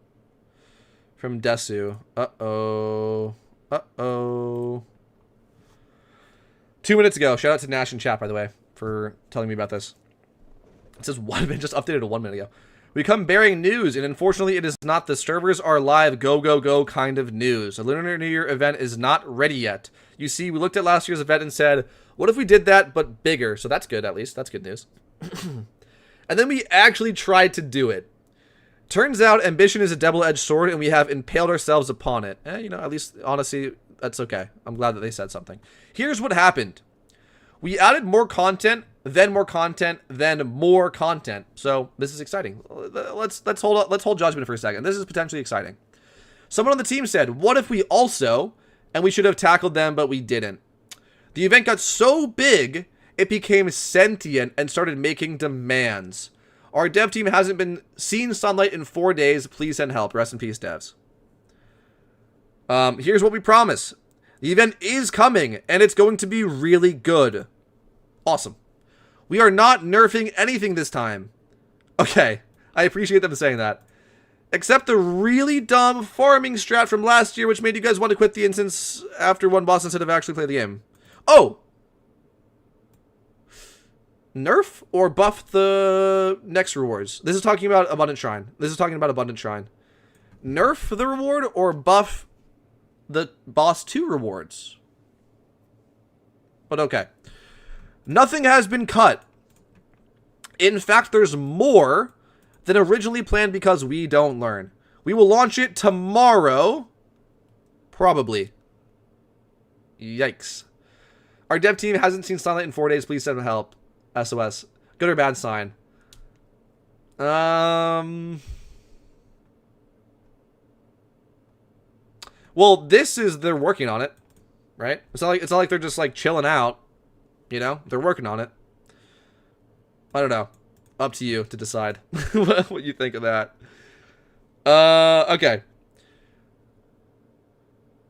From Desu. Uh-oh. Uh-oh. 2 minutes ago. Shout out to Nash in chat, by the way, for telling me about this. It says one minute, just updated 1 minute ago. We come bearing news, and unfortunately it is not the servers are live, go, go, go kind of news. The Lunar New Year event is not ready yet. You see, we looked at last year's event and said, what if we did that, but bigger? So that's good, at least. That's good news. And then we actually tried to do it. Turns out ambition is a double-edged sword, and we have impaled ourselves upon it. You know, at least, honestly, that's okay. I'm glad that they said something. Here's what happened. We added more content, then more content, then more content. So this is exciting. Let's hold judgment for a second. This is potentially exciting. Someone on the team said, "What if we also?" And we should have tackled them, but we didn't. The event got so big, it became sentient and started making demands. Our dev team hasn't been seen sunlight in 4 days. Please send help. Rest in peace, devs. Here's what we promise. The event is coming, and it's going to be really good. Awesome. We are not nerfing anything this time. Okay, I appreciate them saying that. Except the really dumb farming strat from last year, which made you guys want to quit the instance after one boss instead of actually play the game. Oh! Nerf or buff the next rewards? This is talking about Abundant Shrine. This is talking about Abundant Shrine. Nerf the reward or buff the boss 2 rewards? But okay. Nothing has been cut. In fact, there's more than originally planned because we don't learn. We will launch it tomorrow. Probably. Yikes. Our dev team hasn't seen sunlight in 4 days. Please send help. SOS. Good or bad sign? Well, this is they're working on it, right? It's not like they're just like chilling out. You know, they're working on it. I don't know. Up to you to decide what you think of that. Okay.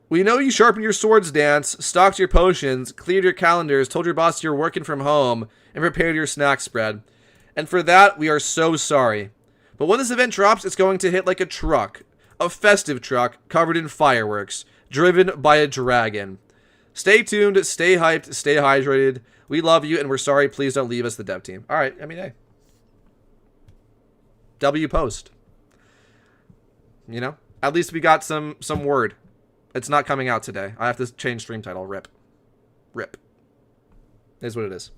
We know you sharpened your swords, Dance, stocked your potions, cleared your calendars, told your boss you're working from home, and prepared your snack spread. And for that, we are so sorry. But when this event drops, it's going to hit like a truck. A festive truck covered in fireworks, driven by a dragon. Stay tuned, stay hyped, stay hydrated. We love you, and we're sorry. Please don't leave us, the dev team. All right, I mean, hey. W post. You know? At least we got some word. It's not coming out today. I have to change stream title. Rip. Rip. Is what it is.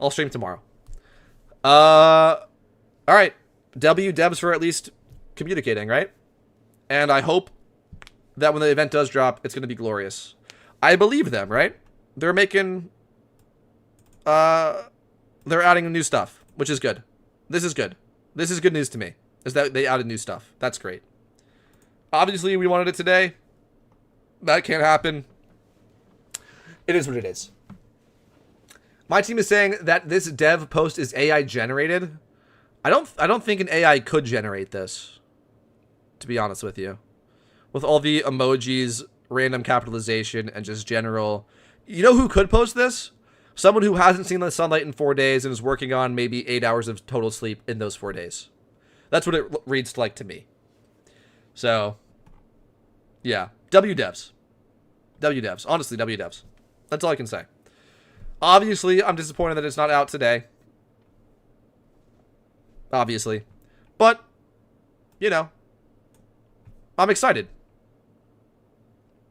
I'll stream tomorrow. All right. W devs for at least communicating, right? And I hope that when the event does drop, it's going to be glorious. I believe them, right? They're making... they're adding new stuff, which is good. This is good. This is good news to me, is that they added new stuff. That's great. Obviously, we wanted it today. That can't happen. It is what it is. My team is saying that this dev post is AI generated. I don't think an AI could generate this, to be honest with you. With all the emojis, random capitalization, and just general... You know who could post this? Someone who hasn't seen the sunlight in 4 days and is working on maybe 8 hours of total sleep in those 4 days. That's what it reads like to me. So, yeah. W devs. W devs. Honestly, W devs. That's all I can say. Obviously, I'm disappointed that it's not out today. Obviously. But, you know, I'm excited.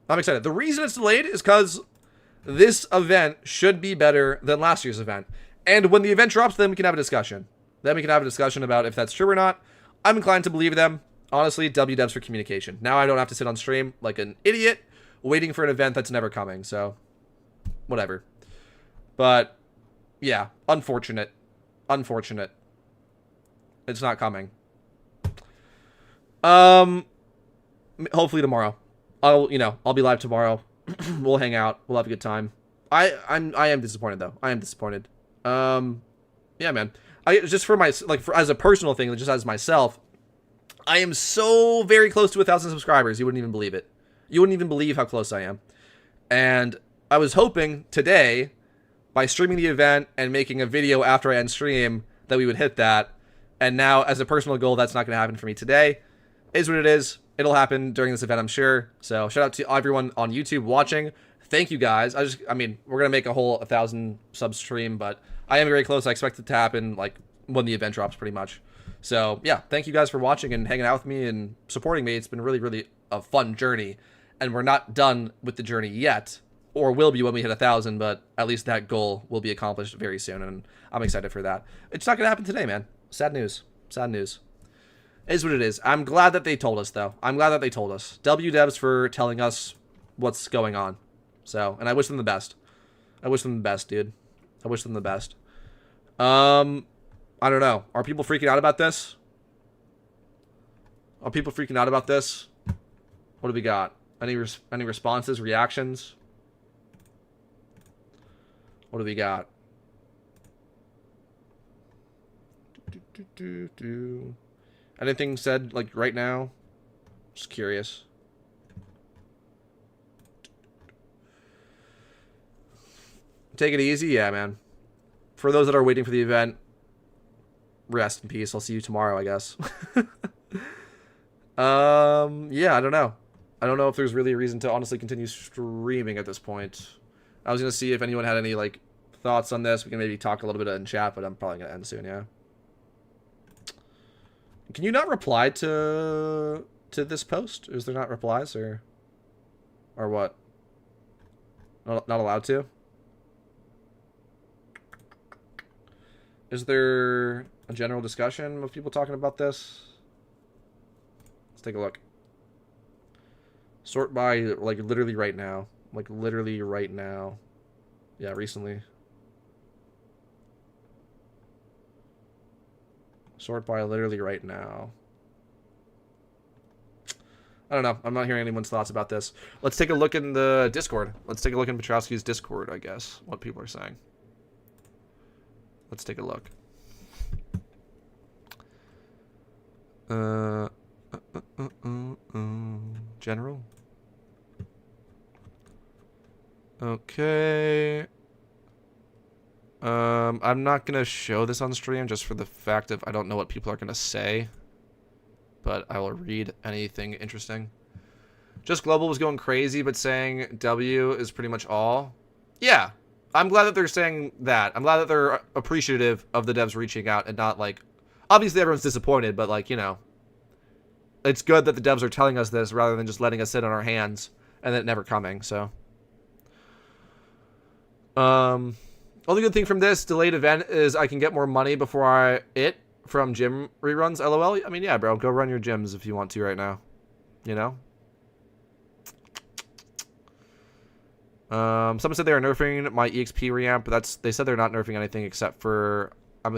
I'm excited. The reason it's delayed is because this event should be better than last year's event. And when the event drops, then we can have a discussion. Then we can have a discussion about if that's true or not. I'm inclined to believe them. Honestly, WDevs for communication. Now I don't have to sit on stream like an idiot waiting for an event that's never coming. So, whatever. But, yeah, unfortunate. Unfortunate. It's not coming. Hopefully tomorrow. I'll be live tomorrow. We'll hang out. We'll have a good time. I am disappointed though. I am disappointed. Yeah, man. Just for as a personal thing, just as myself, I am so very close to 1,000 subscribers. You wouldn't even believe it. You wouldn't even believe how close I am. And I was hoping today, by streaming the event and making a video after I end stream, that we would hit that. And now, as a personal goal, that's not going to happen for me today. Is what it is. It'll happen during this event, I'm sure. So shout out to everyone on YouTube watching. Thank you guys. I mean, we're gonna make a whole 1,000 sub stream, but I am very close. I expect it to happen like when the event drops, pretty much. So yeah, thank you guys for watching and hanging out with me and supporting me. It's been really, really a fun journey, and we're not done with the journey yet, or will be when we hit 1,000. But at least that goal will be accomplished very soon, and I'm excited for that. It's not gonna happen today, man. Sad news. Sad news. Is what it is. I'm glad that they told us, though. I'm glad that they told us. WDevs for telling us what's going on. So, and I wish them the best. I wish them the best, dude. I wish them the best. I don't know. Are people freaking out about this? Are people freaking out about this? What do we got? Any responses, reactions? What do we got? Anything said, like, right now? Just curious. Take it easy? Yeah, man. For those that are waiting for the event, rest in peace. I'll see you tomorrow, I guess. Yeah, I don't know. I don't know if there's really a reason to honestly continue streaming at this point. I was going to see if anyone had any, like, thoughts on this. We can maybe talk a little bit in chat, but I'm probably going to end soon, yeah. Can you not reply to this post? Is there not replies or what? Not allowed to? Is there a general discussion of people talking about this? Let's take a look. Sort by, like, literally right now. Like, literally right now. Yeah, recently. Sort by literally right now. I don't know. I'm not hearing anyone's thoughts about this. Let's take a look in the Discord. Let's take a look in Petrowski's Discord, I guess. What people are saying. Let's take a look. General. Okay. I'm not gonna show this on stream just for the fact of I don't know what people are gonna say. But I will read anything interesting. Just Global was going crazy, but saying W is pretty much all. Yeah. I'm glad that they're saying that. I'm glad that they're appreciative of the devs reaching out and not like... Obviously everyone's disappointed, but like, you know... It's good that the devs are telling us this rather than just letting us sit on our hands and it never coming, so... Only good thing from this delayed event is I can get more money before from gym reruns, LOL. I mean, yeah, bro, go run your gyms if you want to right now. You know? Someone said they are nerfing my EXP reamp, but they said they're not nerfing anything except for... I'm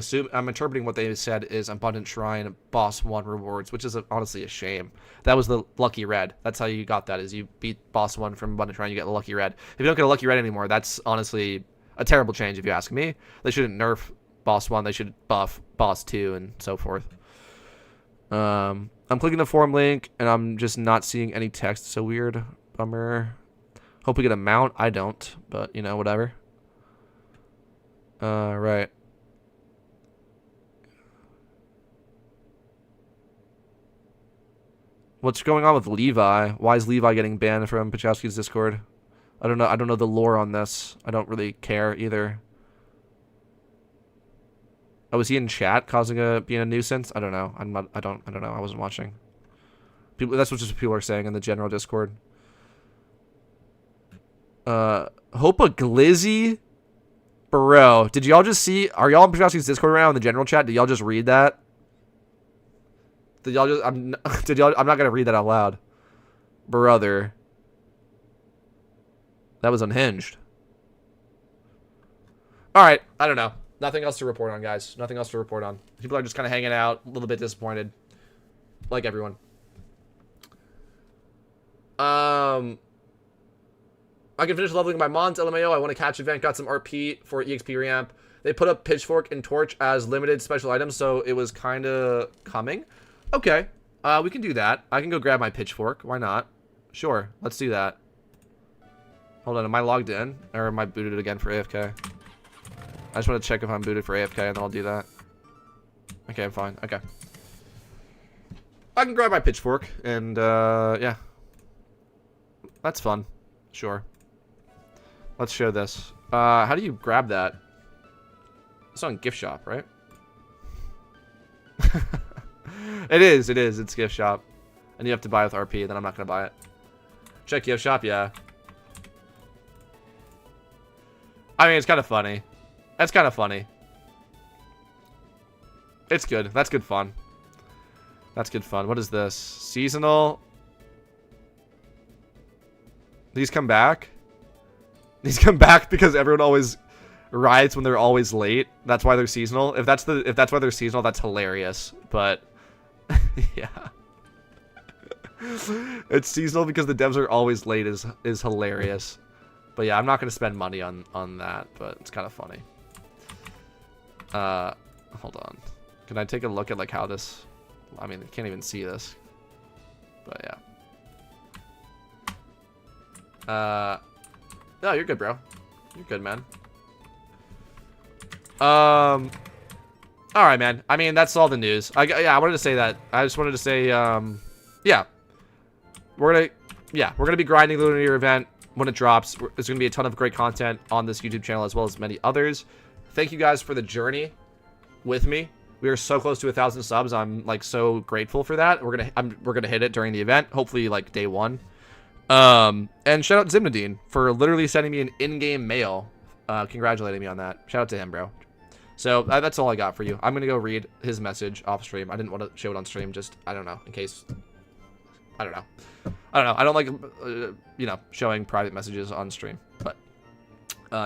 interpreting what they said is Abundant Shrine Boss 1 rewards, which is honestly a shame. That was the Lucky Red. That's how you got that, is you beat Boss 1 from Abundant Shrine, you get the Lucky Red. If you don't get a Lucky Red anymore, that's honestly a terrible change if you ask me. They shouldn't nerf Boss 1, they should buff Boss 2 and so forth. I'm clicking the forum link, and I'm just not seeing any text. So weird. Bummer. Hope we get a mount. I don't, but, you know, whatever. Right. What's going on with Levi? Why is Levi getting banned from Petrowski's Discord? I don't know. I don't know the lore on this. I don't really care either. Oh, was he in chat being a nuisance? I don't know. I don't know. I wasn't watching. That's what just people are saying in the general Discord. Hope a Glizzy? Bro, did y'all just see? Are y'all in Petrowski's Discord right now in the general chat? Did y'all just read that? Did y'all just? I'm not gonna read that out loud, brother. That was unhinged. All right, I don't know. Nothing else to report on, guys. Nothing else to report on. People are just kind of hanging out, a little bit disappointed, like everyone. I can finish leveling my Mons LMAO. I want to catch event. Got some RP for EXP ramp. They put up Pitchfork and Torch as limited special items, so it was kind of coming. Okay, we can do that. I can go grab my Pitchfork. Why not? Sure, let's do that. Hold on, am I logged in? Or am I booted again for AFK? I just want to check if I'm booted for AFK, and then I'll do that. Okay, I'm fine. Okay. I can grab my Pitchfork, and, yeah. That's fun. Sure. Let's show this. How do you grab that? It's on gift shop, right? It is. It's gift shop. And you have to buy with RP, then I'm not going to buy it. Check gift shop, yeah. I mean, it's kind of funny. That's kind of funny. It's good. That's good fun. That's good fun. What is this? Seasonal. These come back? These come back because everyone always riots when they're always late. That's why they're seasonal. If that's why they're seasonal, that's hilarious. But yeah. It's seasonal because the devs are always late is hilarious. But yeah, I'm not going to spend money on that, but it's kind of funny. Hold on. Can I take a look at like how this... I mean, I can't even see this. But yeah. No, you're good, bro. You're good, man. All right, man. I mean, that's all the news. I wanted to say that. I just wanted to say, yeah. We're gonna be grinding the Lunar event when it drops. There's gonna be a ton of great content on this YouTube channel as well as many others. Thank you guys for the journey with me. We are so close to 1,000 subs. I'm like so grateful for that. We're gonna hit it during the event, hopefully like day 1. And shout out Zimnadine for literally sending me an in-game mail, congratulating me on that. Shout out to him, bro. So that's all I got for you. I'm gonna go read his message off stream. I didn't want to show it on stream, just I don't know, in case. I don't know. I don't like you know, showing private messages on stream, but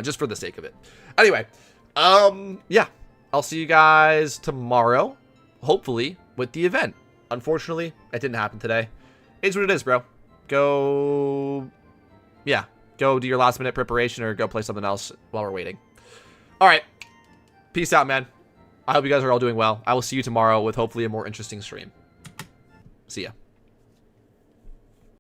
just for the sake of it. Anyway, yeah, I'll see you guys tomorrow, hopefully with the event. Unfortunately, it didn't happen today. It's what it is, bro. Go do your last minute preparation or go play something else while we're waiting. All right, peace out, man. I hope you guys are all doing well. I will see you tomorrow with hopefully a more interesting stream. See ya.